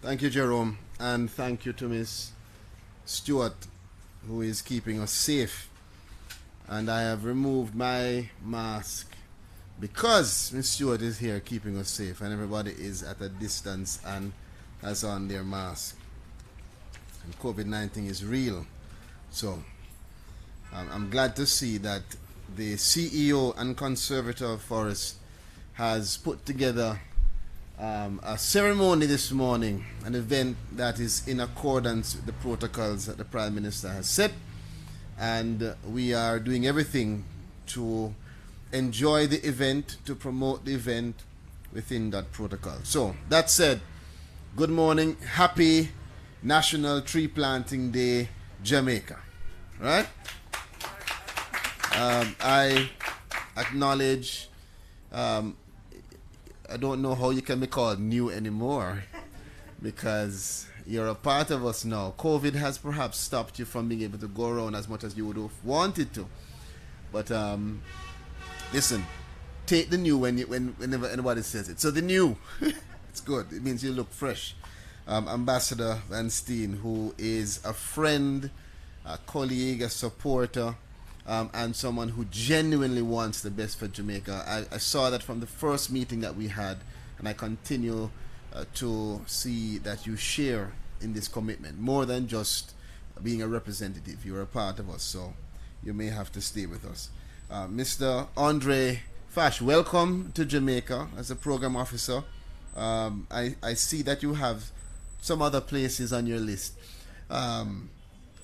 Thank you, Jerome, and thank you to Ms. Stewart, who is keeping us safe. And I have removed my mask because Ms. Stewart is here keeping us safe, and everybody is at a distance and has on their mask. And COVID-19 is real. So I'm glad to see that the CEO and conservator of Forest has put together a ceremony this morning, an event that is in accordance with the protocols that the Prime Minister has set, and we are doing everything to enjoy the event, to promote the event within that protocol. So, that said, good morning, happy National Tree Planting Day, Jamaica, right? I acknowledge I don't know how you can be called new anymore because you're a part of us now. COVID has perhaps stopped you from being able to go around as much as you would have wanted to. But listen, take the new whenever anybody says it. So the new, it's good. It means you look fresh. Ambassador Van Steen, who is a friend, a colleague, a supporter, and someone who genuinely wants the best for Jamaica. I saw that from the first meeting that we had, and I continue to see that you share in this commitment, more than just being a representative. You're a part of us, so you may have to stay with us. Mr. Andre Fash, welcome to Jamaica as a program officer. I see that you have some other places on your list.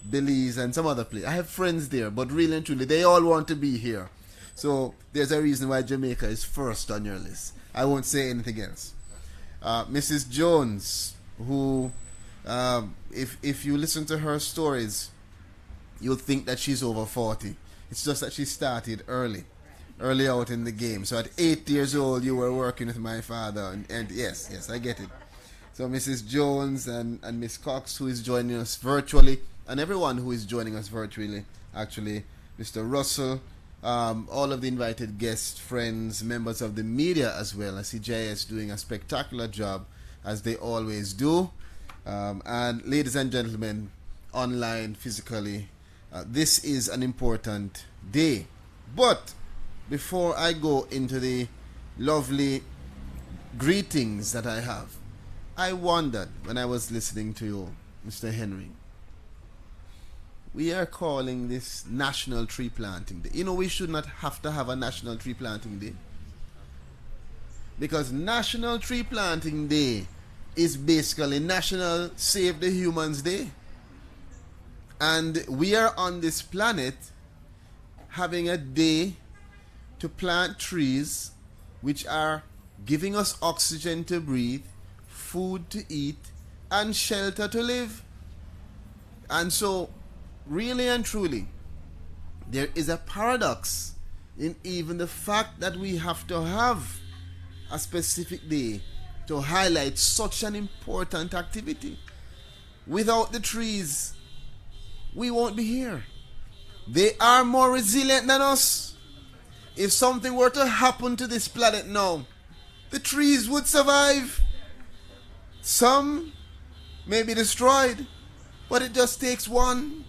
Belize and some other place. I have friends there, but really and truly, they all want to be here. So there's a reason why Jamaica is first on your list. I won't say anything else. Mrs. Jones, who, if you listen to her stories, you'll think that she's over 40. It's just that she started early out in the game. So at 8 years old, you were working with my father, and yes, I get it. So Mrs. Jones and Miss Cox, who is joining us virtually, and everyone who is joining us virtually, actually, Mr. Russell, all of the invited guests, friends, members of the media as well. I see JS doing a spectacular job, as they always do. And ladies and gentlemen, online, physically, this is an important day. But before I go into the lovely greetings that I have, I wondered when I was listening to you, Mr. Henry. We are calling this National Tree Planting Day. You know, we should not have to have a National Tree Planting Day, because National Tree Planting Day is basically National Save the Humans Day. And we are on this planet having a day to plant trees which are giving us oxygen to breathe, food to eat, and shelter to live. And so, really and truly, there is a paradox in even the fact that we have to have a specific day to highlight such an important activity. Without the trees, we won't be here. They are more resilient than us. If something were to happen to this planet now, the trees would survive. Some may be destroyed, but it just takes one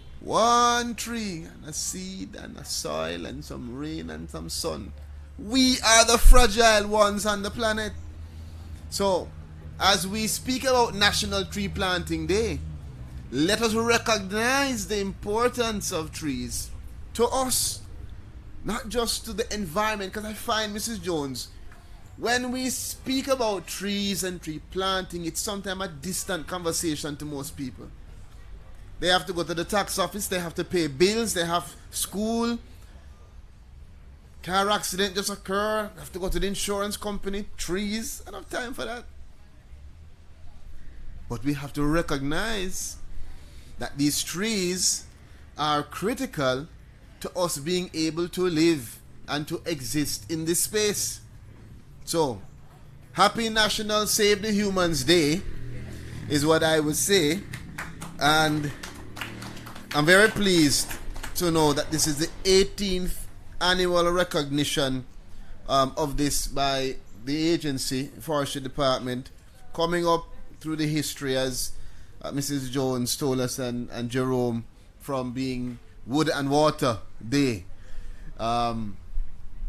tree and a seed and a soil and some rain and some sun. We are the fragile ones on the planet. So, as we speak about National Tree Planting Day, let us recognize the importance of trees to us, not just to the environment. Because I find, Mrs. Jones, when we speak about trees and tree planting, it's sometimes a distant conversation to most people. They have to go to the tax office, they have to pay bills, they have school, car accident just occur, they have to go to the insurance company, trees. I don't have time for that. But we have to recognize that these trees are critical to us being able to live and to exist in this space. So, happy National Save the Humans Day is what I would say. And I'm very pleased to know that this is the 18th annual recognition of this by the agency, Forestry Department, coming up through the history, as Mrs. Jones told us and Jerome, from being Wood and Water Day.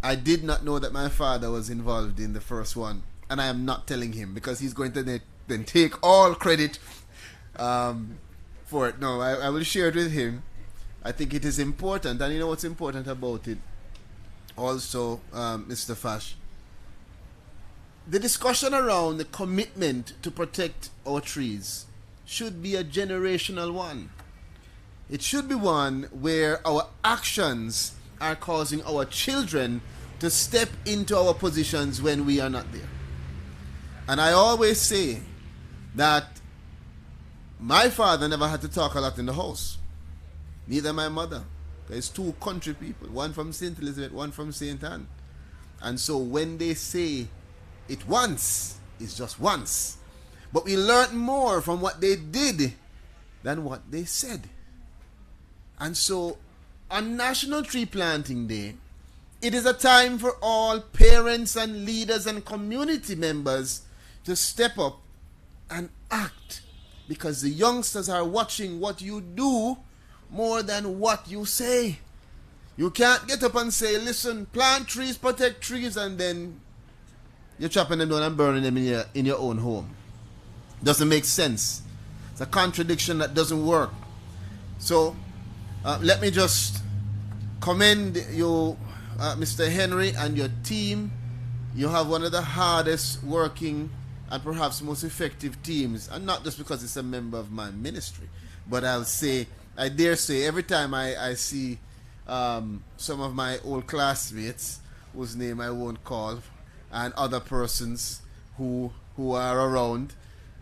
I did not know that my father was involved in the first one, and I am not telling him, because he's going to then take all credit for it. No, I will share it with him. I think it is important, and you know what's important about it also, Mr. Fash? The discussion around the commitment to protect our trees should be a generational one. It should be one where our actions are causing our children to step into our positions when we are not there. And I always say that my father never had to talk a lot in the house. Neither my mother. There's two country people, one from St. Elizabeth, one from St. Anne. And so when they say it once, it's just once. But we learned more from what they did than what they said. And so on National Tree Planting Day, it is a time for all parents and leaders and community members to step up and act, because the youngsters are watching what you do more than what you say. You can't get up and say, listen, plant trees, protect trees, and then you're chopping them down and burning them in your own home. Doesn't make sense. It's a contradiction that doesn't work. So let me just commend you, Mr. Henry, and your team. You have one of the hardest working and perhaps most effective teams, and not just because it's a member of my ministry, but I dare say every time I see some of my old classmates, whose name I won't call, and other persons who are around,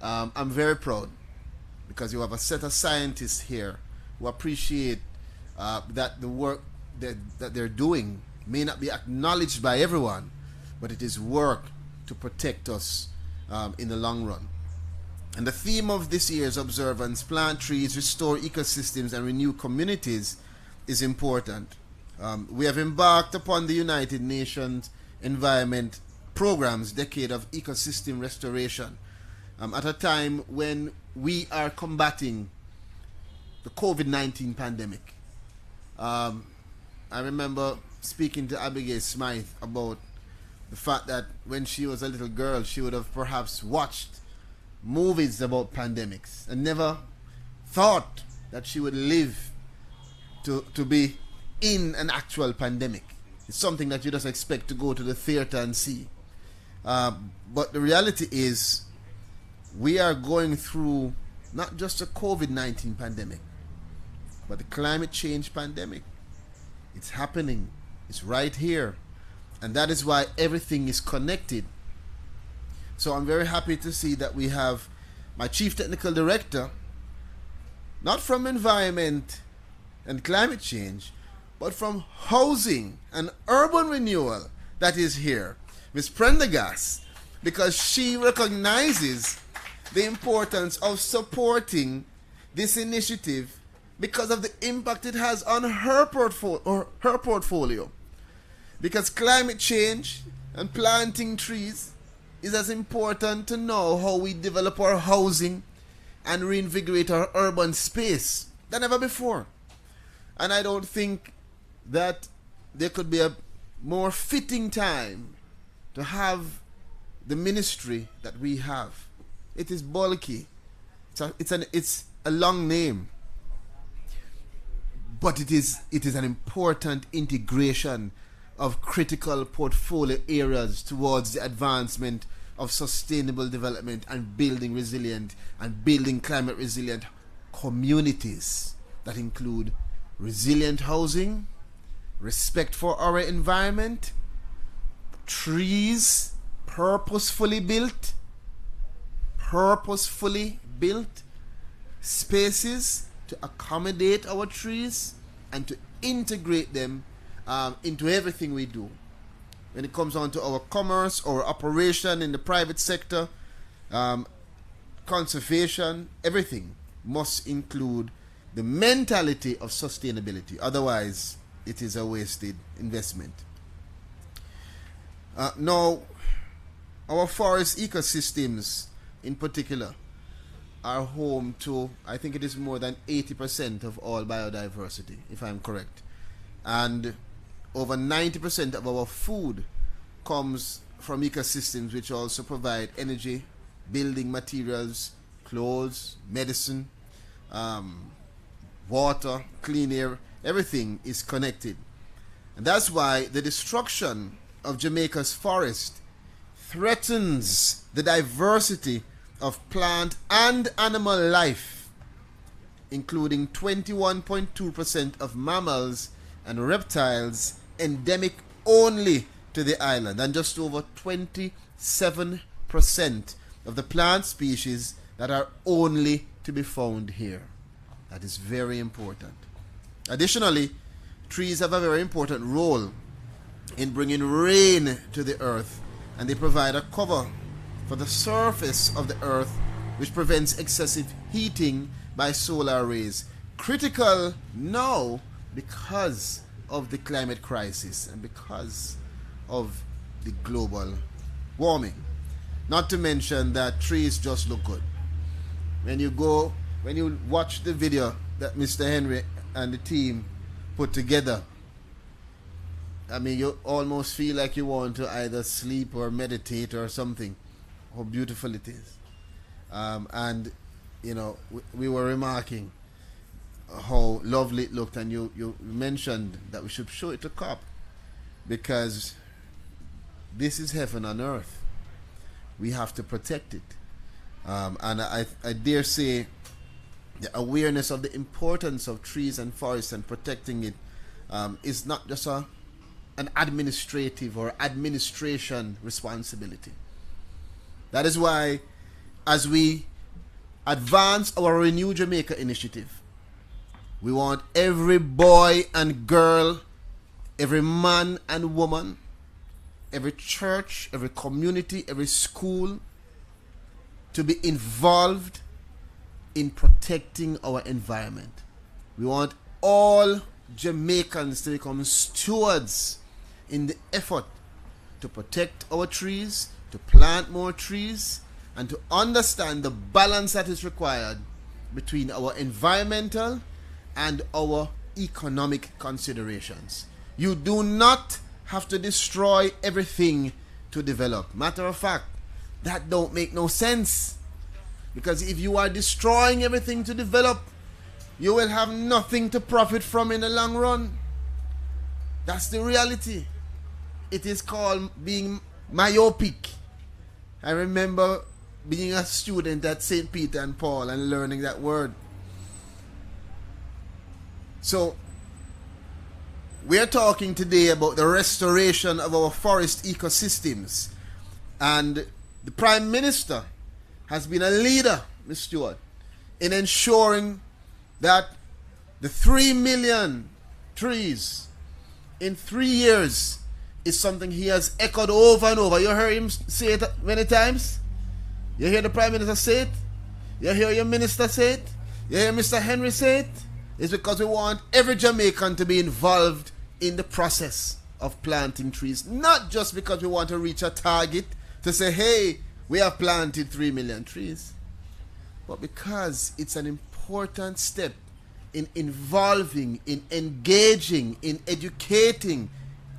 I'm very proud, because you have a set of scientists here who appreciate that the work that they're doing may not be acknowledged by everyone, but it is work to protect us in the long run. And the theme of this year's observance, plant trees, restore ecosystems, and renew communities, is important. We have embarked upon the United Nations Environment Programme's Decade of Ecosystem Restoration at a time when we are combating the COVID-19 pandemic. I remember speaking to Abigail Smythe about the fact that when she was a little girl, she would have perhaps watched movies about pandemics and never thought that she would live to be in an actual pandemic. It's something that you just expect to go to the theater and see. But the reality is we are going through not just a COVID-19 pandemic, but the climate change pandemic. It's happening. It's right here. And that is why everything is connected. So I'm very happy to see that we have my Chief Technical Director, not from environment and climate change, but from housing and urban renewal, that is here, Ms. Prendergast, because she recognizes the importance of supporting this initiative because of the impact it has on her portfolio. Because climate change and planting trees is as important to know how we develop our housing and reinvigorate our urban space than ever before. And I don't think that there could be a more fitting time to have the ministry that we have. It is bulky. It's a long name. But it is an important integration of critical portfolio areas towards the advancement of sustainable development and building resilient and building climate resilient communities that include resilient housing, respect for our environment, trees purposefully built, spaces to accommodate our trees and to integrate them into everything we do. When it comes on to our commerce, our operation in the private sector, conservation, everything must include the mentality of sustainability. Otherwise, it is a wasted investment. Now, our forest ecosystems in particular are home to, I think it is more than 80% of all biodiversity, if I'm correct. And over 90% of our food comes from ecosystems which also provide energy, building materials, clothes, medicine, water, clean air. Everything is connected. And that's why the destruction of Jamaica's forest threatens the diversity of plant and animal life, including 21.2% of mammals and reptiles endemic only to the island, and just over 27% of the plant species that are only to be found here. That is very important. Additionally, trees have a very important role in bringing rain to the earth, and they provide a cover for the surface of the earth which prevents excessive heating by solar rays. Critical now because of the climate crisis and because of the global warming. Not to mention that trees just look good. When you watch the video that Mr. Henry and the team put together, I mean, you almost feel like you want to either sleep or meditate or something. How beautiful it is. And, you know, we were remarking how lovely it looked, and you mentioned that we should show it to COP because this is heaven on earth. We have to protect it. And I dare say the awareness of the importance of trees and forests and protecting it is not just an administrative or administration responsibility. That is why, as we advance our Renew Jamaica initiative, we want every boy and girl, every man and woman, every church, every community, every school, to be involved in protecting our environment. We want all Jamaicans to become stewards in the effort to protect our trees, to plant more trees, and to understand the balance that is required between our environmental and our economic considerations. You do not have to destroy everything to develop. Matter of fact, that don't make no sense. Because if you are destroying everything to develop, you will have nothing to profit from in the long run. That's the reality. It is called being myopic. I remember being a student at St. Peter and Paul and learning that word. So, we are talking today about the restoration of our forest ecosystems. And the Prime Minister has been a leader, Ms. Stewart, in ensuring that the 3 million trees in 3 years is something he has echoed over and over. You heard him say it many times? You hear the Prime Minister say it? You hear your Minister say it? You hear Mr. Henry say it? It's because we want every Jamaican to be involved in the process of planting trees. Not just because we want to reach a target to say, hey, we have planted 3 million trees. But because it's an important step in involving, in engaging, in educating,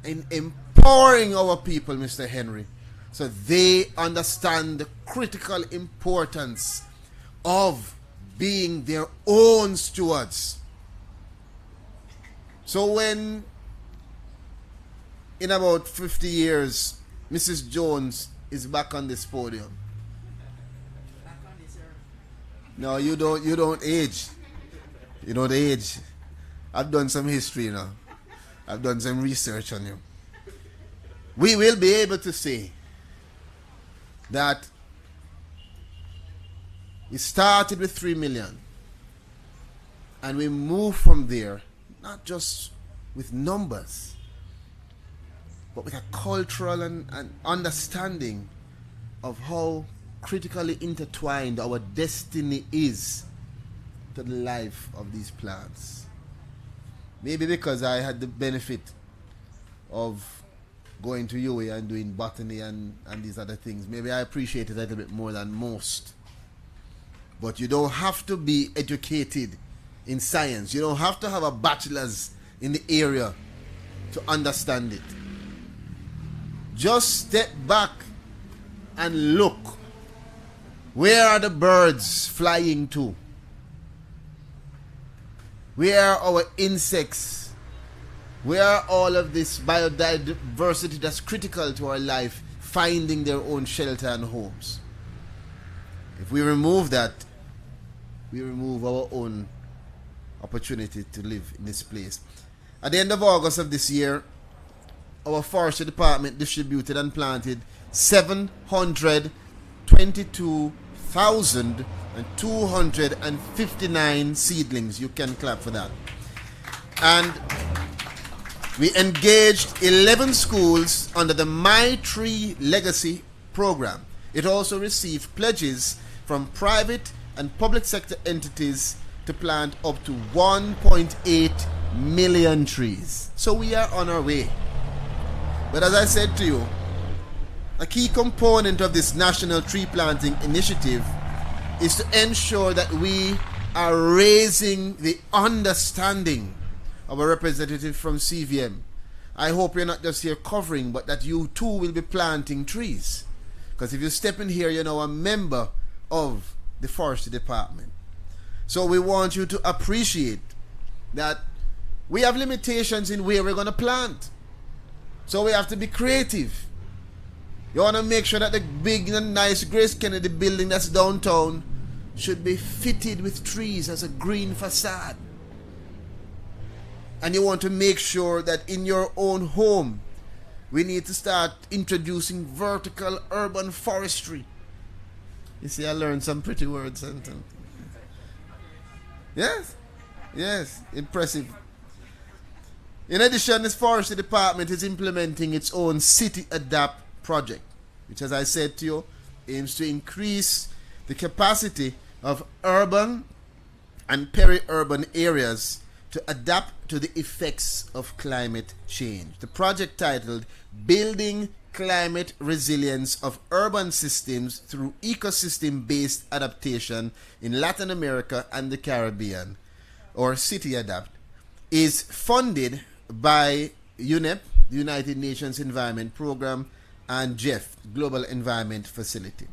in empowering our people, Mr. Henry, so they understand the critical importance of being their own stewards. So when in about 50 years Mrs. Jones is back on this podium, no, you don't age. You don't age. I've done some history now. I've done some research on you. We will be able to say that we started with 3 million and we move from there, not just with numbers, but with a cultural and understanding of how critically intertwined our destiny is to the life of these plants. Maybe because I had the benefit of going to UA and doing botany and these other things, maybe I appreciate it a little bit more than most. But you don't have to be educated in science. You don't have to have a bachelor's in the area to understand it. Just step back and look. Where are the birds flying to? Where are our insects? Where are all of this biodiversity that's critical to our life finding their own shelter and homes? If we remove that, we remove our own opportunity to live in this place. At the end of August of this year, our Forestry Department distributed and planted 722,259 seedlings. You can clap for that. And we engaged 11 schools under the My Tree Legacy program. It also received pledges from private and public sector entities to plant up to 1.8 million trees. So we are on our way. But as I said to you, a key component of this national tree planting initiative is to ensure that we are raising the understanding of a representative from CVM. I hope you're not just here covering, but that you too will be planting trees. Because if you step in here, you're now a member of the Forestry Department. So we want you to appreciate that we have limitations in where we're going to plant. So we have to be creative. You want to make sure that the big and nice Grace Kennedy building that's downtown should be fitted with trees as a green facade. And you want to make sure that in your own home, we need to start introducing vertical urban forestry. You see, I learned some pretty words. Yes, yes, impressive. In addition, this Forestry Department is implementing its own City Adapt project, which, as I said to you, aims to increase the capacity of urban and peri-urban areas to adapt to the effects of climate change. The project, titled Building Climate Resilience of Urban Systems Through Ecosystem-Based Adaptation in Latin America and the Caribbean, or City Adapt, is funded by UNEP, the United Nations Environment Programme, and GEF, Global Environment Facility.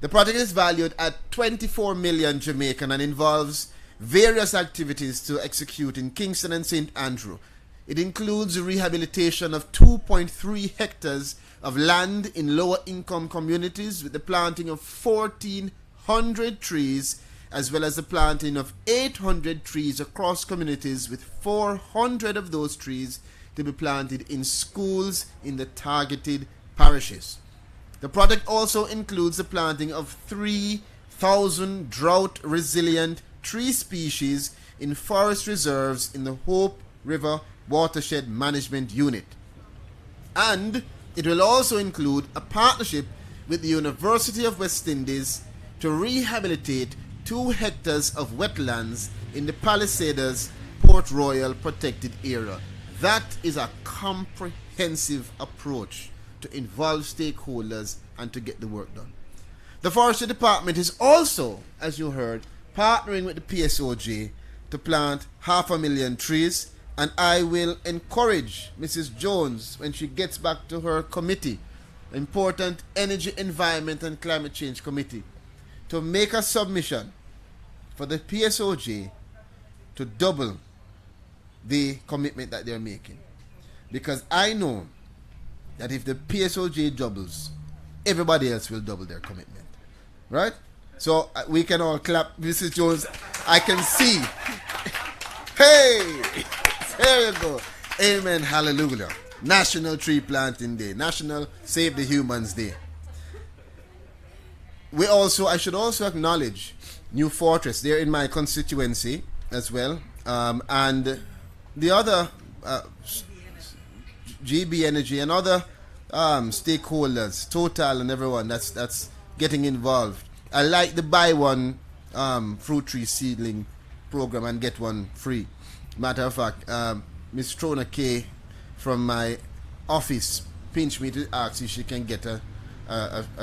The project is valued at 24 million Jamaican and involves various activities to execute in Kingston and St. Andrew. It includes rehabilitation of 2.3 hectares of land in lower income communities with the planting of 1,400 trees, as well as the planting of 800 trees across communities, with 400 of those trees to be planted in schools in the targeted parishes. The project also includes the planting of 3,000 drought-resilient tree species in forest reserves in the Hope River Watershed Management Unit. And it will also include a partnership with the University of West Indies to rehabilitate 2 hectares of wetlands in the Palisades Port Royal protected area. That is a comprehensive approach to involve stakeholders and to get the work done. The Forestry Department is also, as you heard, partnering with the PSOJ to plant 500,000 trees, and I will encourage Mrs. Jones, when she gets back to her committee, important Energy, Environment and Climate Change Committee, to make a submission for the PSOJ to double the commitment that they're making. Because I know that if the PSOJ doubles, everybody else will double their commitment. Right? So we can all clap. Mrs. Jones, I can see. Hey! There you go. Amen. Hallelujah. National Tree Planting Day. National Save the Humans Day. I should also acknowledge New Fortress. They're in my constituency as well. And the other GB Energy and other stakeholders, Total and everyone that's getting involved. I like the buy one fruit tree seedling program and get one free. Matter of fact, Miss Trona K from my office pinched me to ask if she can get a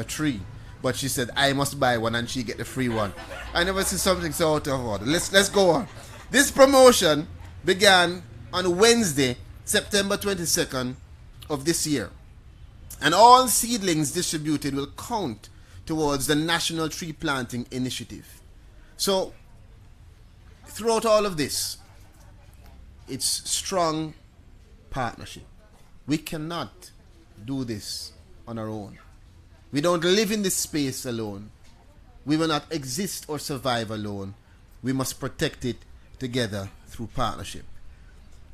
tree. But she said I must buy one and she get the free one. I never see something so out of order. Let's go on. This promotion began on Wednesday, September 22nd of this year. And all seedlings distributed will count towards the National Tree Planting Initiative. So, throughout all of this, it's strong partnership. We cannot do this on our own. We don't live in this space alone. We will not exist or survive alone. We must protect it together through partnership.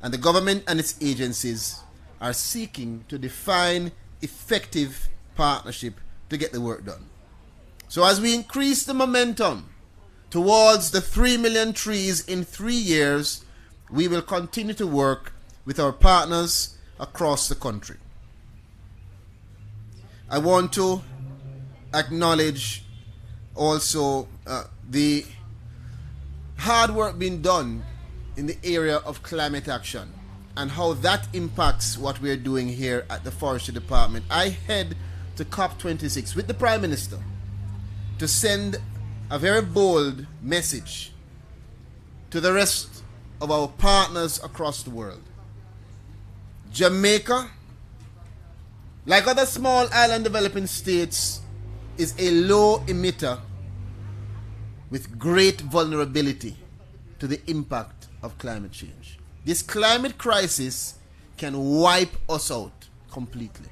And the government and its agencies are seeking to define effective partnership to get the work done. So as we increase the momentum towards the 3 million trees in 3 years, we will continue to work with our partners across the country. I want to acknowledge also the hard work being done in the area of climate action and how that impacts what we're doing here at the Forestry Department. I head to COP26 with the Prime Minister to send a very bold message to the rest of our partners across the world. Jamaica, like other small island developing states, is a low emitter with great vulnerability to the impact of climate change. This climate crisis can wipe us out completely.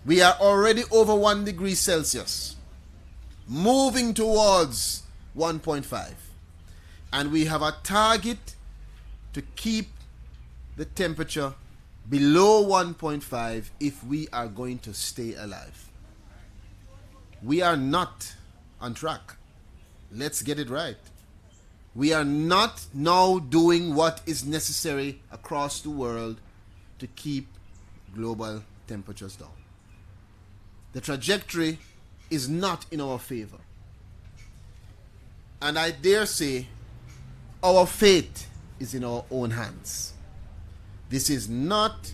We are already over 1 degree Celsius, moving towards 1.5. And we have a target to keep the temperature below 1.5 if we are going to stay alive. We are not on track. Let's get it right. We are not now doing what is necessary across the world to keep global temperatures down. The trajectory is not in our favor. And I dare say, our fate is in our own hands. This is not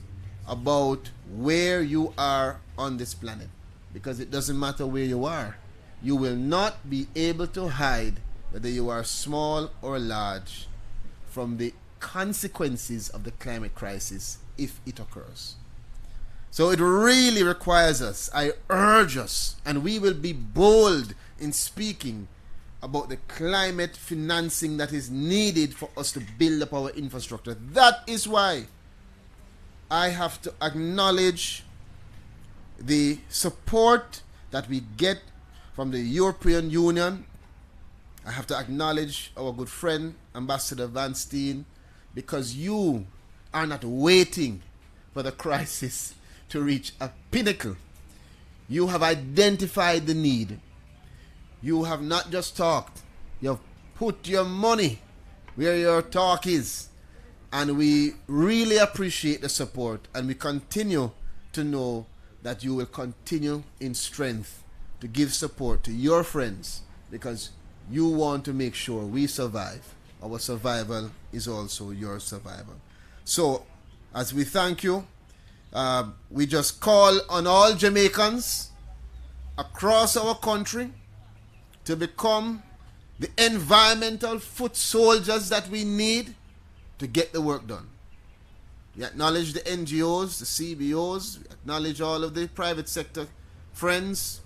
about where you are on this planet, because it doesn't matter where you are. You will not be able to hide whether you are small or large from the consequences of the climate crisis if it occurs. So it really requires us, I urge us, and we will be bold in speaking about the climate financing that is needed for us to build up our infrastructure. That is why I have to acknowledge the support that we get from the European Union. I have to acknowledge our good friend, Ambassador Van Steen, because you are not waiting for the crisis to reach a pinnacle. You have identified the need. You have not just talked, you have put your money where your talk is. And we really appreciate the support, and we continue to know that you will continue in strength to give support to your friends, because you want to make sure we survive. Our survival is also your survival. So, as we thank you, we just call on all Jamaicans across our country to become the environmental foot soldiers that we need to get the work done. We acknowledge the NGOs, the CBOs, we acknowledge all of the private sector friends,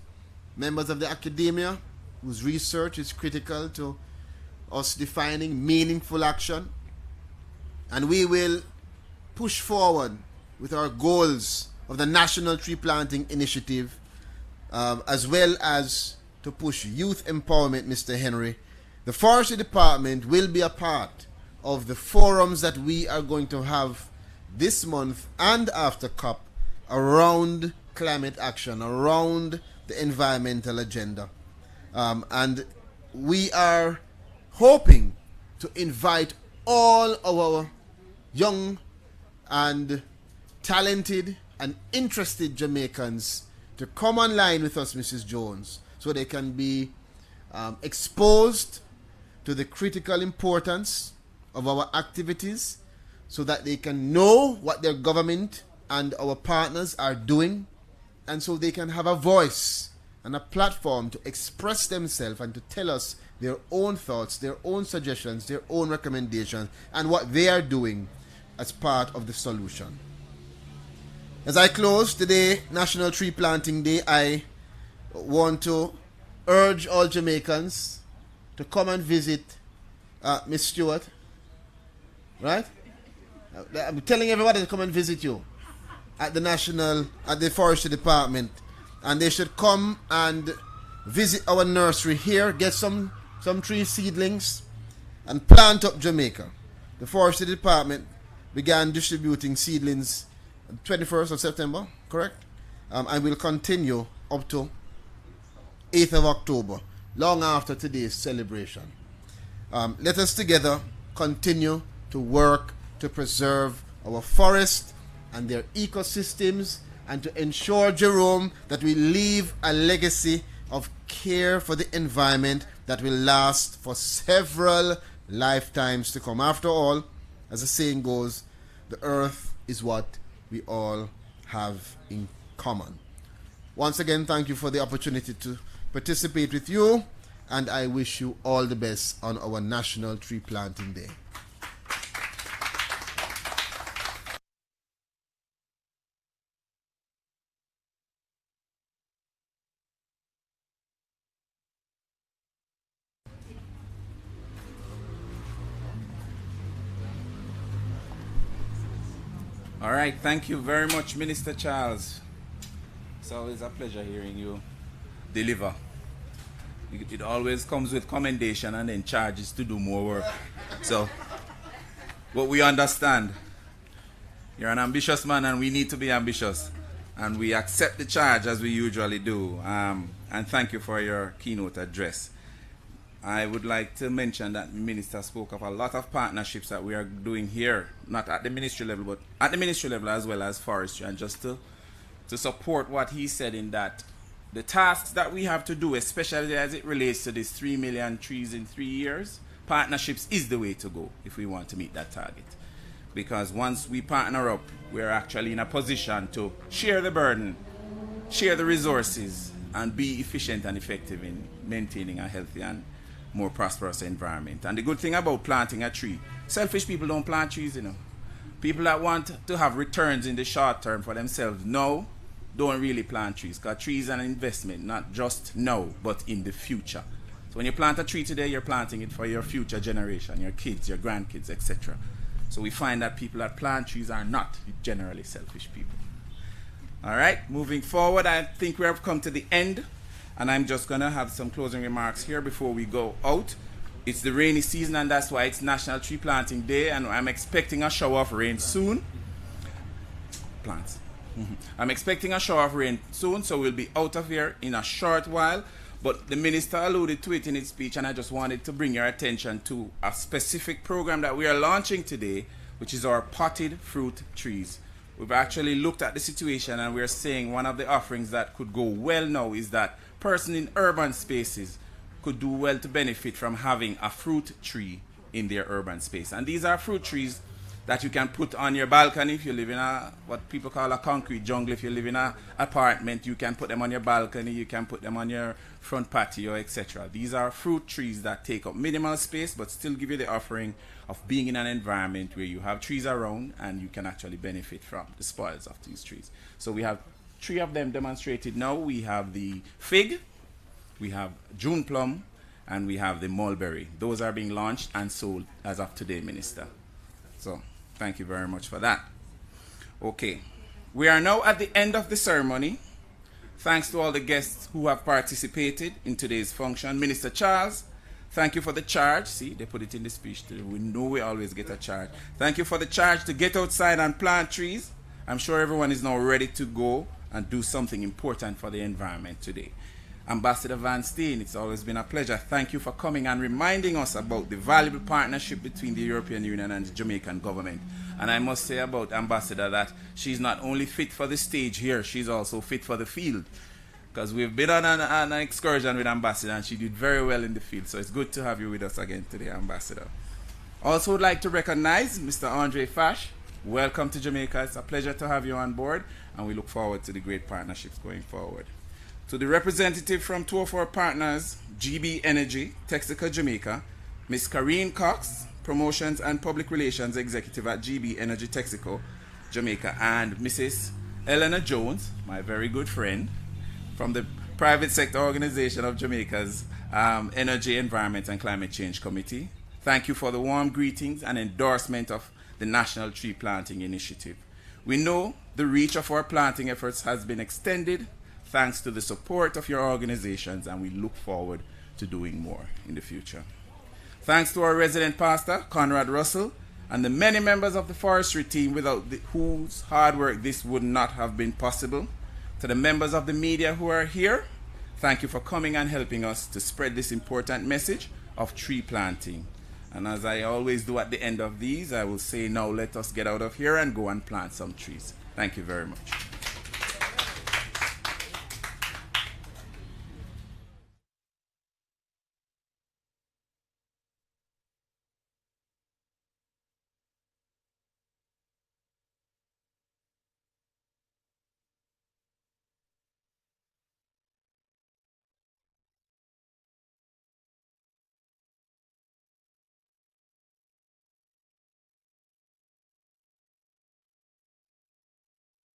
members of the academia, whose research is critical to us defining meaningful action. And we will push forward with our goals of the National Tree Planting Initiative, as well as to push youth empowerment, Mr. Henry. The Forestry Department will be a part of the forums that we are going to have this month and after COP around climate action, around the environmental agenda. And we are hoping to invite all our young and talented and interested Jamaicans to come online with us, Mrs. Jones, so they can be exposed to the critical importance of our activities, so that they can know what their government and our partners are doing, and so they can have a voice and a platform to express themselves and to tell us their own thoughts, their own suggestions, their own recommendations, and what they are doing as part of the solution. As I close today, National Tree Planting Day, I want to urge all Jamaicans to come and visit Miss Stewart. Right? I'm telling everybody to come and visit you at the Forestry Department. And they should come and visit our nursery here, get some tree seedlings, and plant up Jamaica. The Forestry Department began distributing seedlings on the 21st of September, correct? And will continue up to 8th of October, long after today's celebration. Let us together continue to work to preserve our forests and their ecosystems, and to ensure, Jerome, that we leave a legacy of care for the environment that will last for several lifetimes to come. After all, as the saying goes, the earth is what we all have in common. Once again, thank you for the opportunity to participate with you, and I wish you all the best on our National Tree Planting Day. All right, thank you very much, Minister Charles. It's always a pleasure hearing you deliver. It always comes with commendation and then charges to do more work. So, what we understand, you're an ambitious man and we need to be ambitious. And we accept the charge as we usually do. And thank you for your keynote address. I would like to mention that the Minister spoke of a lot of partnerships that we are doing here, not at the ministry level, but at the ministry level as well as forestry. And just to support what he said in that, the tasks that we have to do, especially as it relates to these 3 million trees in 3 years, partnerships is the way to go if we want to meet that target. Because once we partner up, we're actually in a position to share the burden, share the resources, and be efficient and effective in maintaining a healthy and more prosperous environment. And the good thing about planting a tree, selfish people don't plant trees, you know. People that want to have returns in the short term for themselves now don't really plant trees, because trees are an investment, not just now, but in the future. So when you plant a tree today, you're planting it for your future generation, your kids, your grandkids, etc. So we find that people that plant trees are not generally selfish people. All right, moving forward, I think we have come to the end, and I'm just going to have some closing remarks here before we go out. It's the rainy season, and that's why it's National Tree Planting Day, and I'm expecting a shower of rain soon. Plants. I'm expecting a shower of rain soon, so we'll be out of here in a short while. But the minister alluded to it in his speech, and I just wanted to bring your attention to a specific program that we are launching today, which is our potted fruit trees. We've actually looked at the situation, and we're saying one of the offerings that could go well now is that persons in urban spaces could do well to benefit from having a fruit tree in their urban space. And these are fruit trees that you can put on your balcony if you live in a, what people call a concrete jungle. If you live in an apartment, you can put them on your balcony, you can put them on your front patio, etc. These are fruit trees that take up minimal space but still give you the offering of being in an environment where you have trees around and you can actually benefit from the spoils of these trees. So we have 3 of them demonstrated now. We have the fig, we have June plum, and we have the mulberry. Those are being launched and sold as of today, Minister. So thank you very much for that. Okay, we are now at the end of the ceremony. Thanks to all the guests who have participated in today's function. Minister Charles, thank you for the charge. See, they put it in the speech today. We know we always get a charge. Thank you for the charge to get outside and plant trees. I'm sure everyone is now ready to go and do something important for the environment today. Ambassador Van Steen, it's always been a pleasure. Thank you for coming and reminding us about the valuable partnership between the European Union and the Jamaican government. And I must say about Ambassador that she's not only fit for the stage here, she's also fit for the field. Because we've been on an excursion with Ambassador and she did very well in the field. So it's good to have you with us again today, Ambassador. Also would like to recognize Mr. Andre Fash. Welcome to Jamaica. It's a pleasure to have you on board, and we look forward to the great partnerships going forward. To the representative from 2 of our partners, GB Energy, Texaco, Jamaica, Ms. Karine Cox, Promotions and Public Relations Executive at GB Energy Texaco, Jamaica, and Mrs. Eleanor Jones, my very good friend, from the private sector organization of Jamaica's Energy, Environment and Climate Change Committee. Thank you for the warm greetings and endorsement of the National Tree Planting Initiative. We know the reach of our planting efforts has been extended thanks to the support of your organizations, and we look forward to doing more in the future. Thanks to our resident pastor, Conrad Russell, and the many members of the Forestry team without whose hard work this would not have been possible. To the members of the media who are here, thank you for coming and helping us to spread this important message of tree planting. And as I always do at the end of these, I will say now let us get out of here and go and plant some trees. Thank you very much.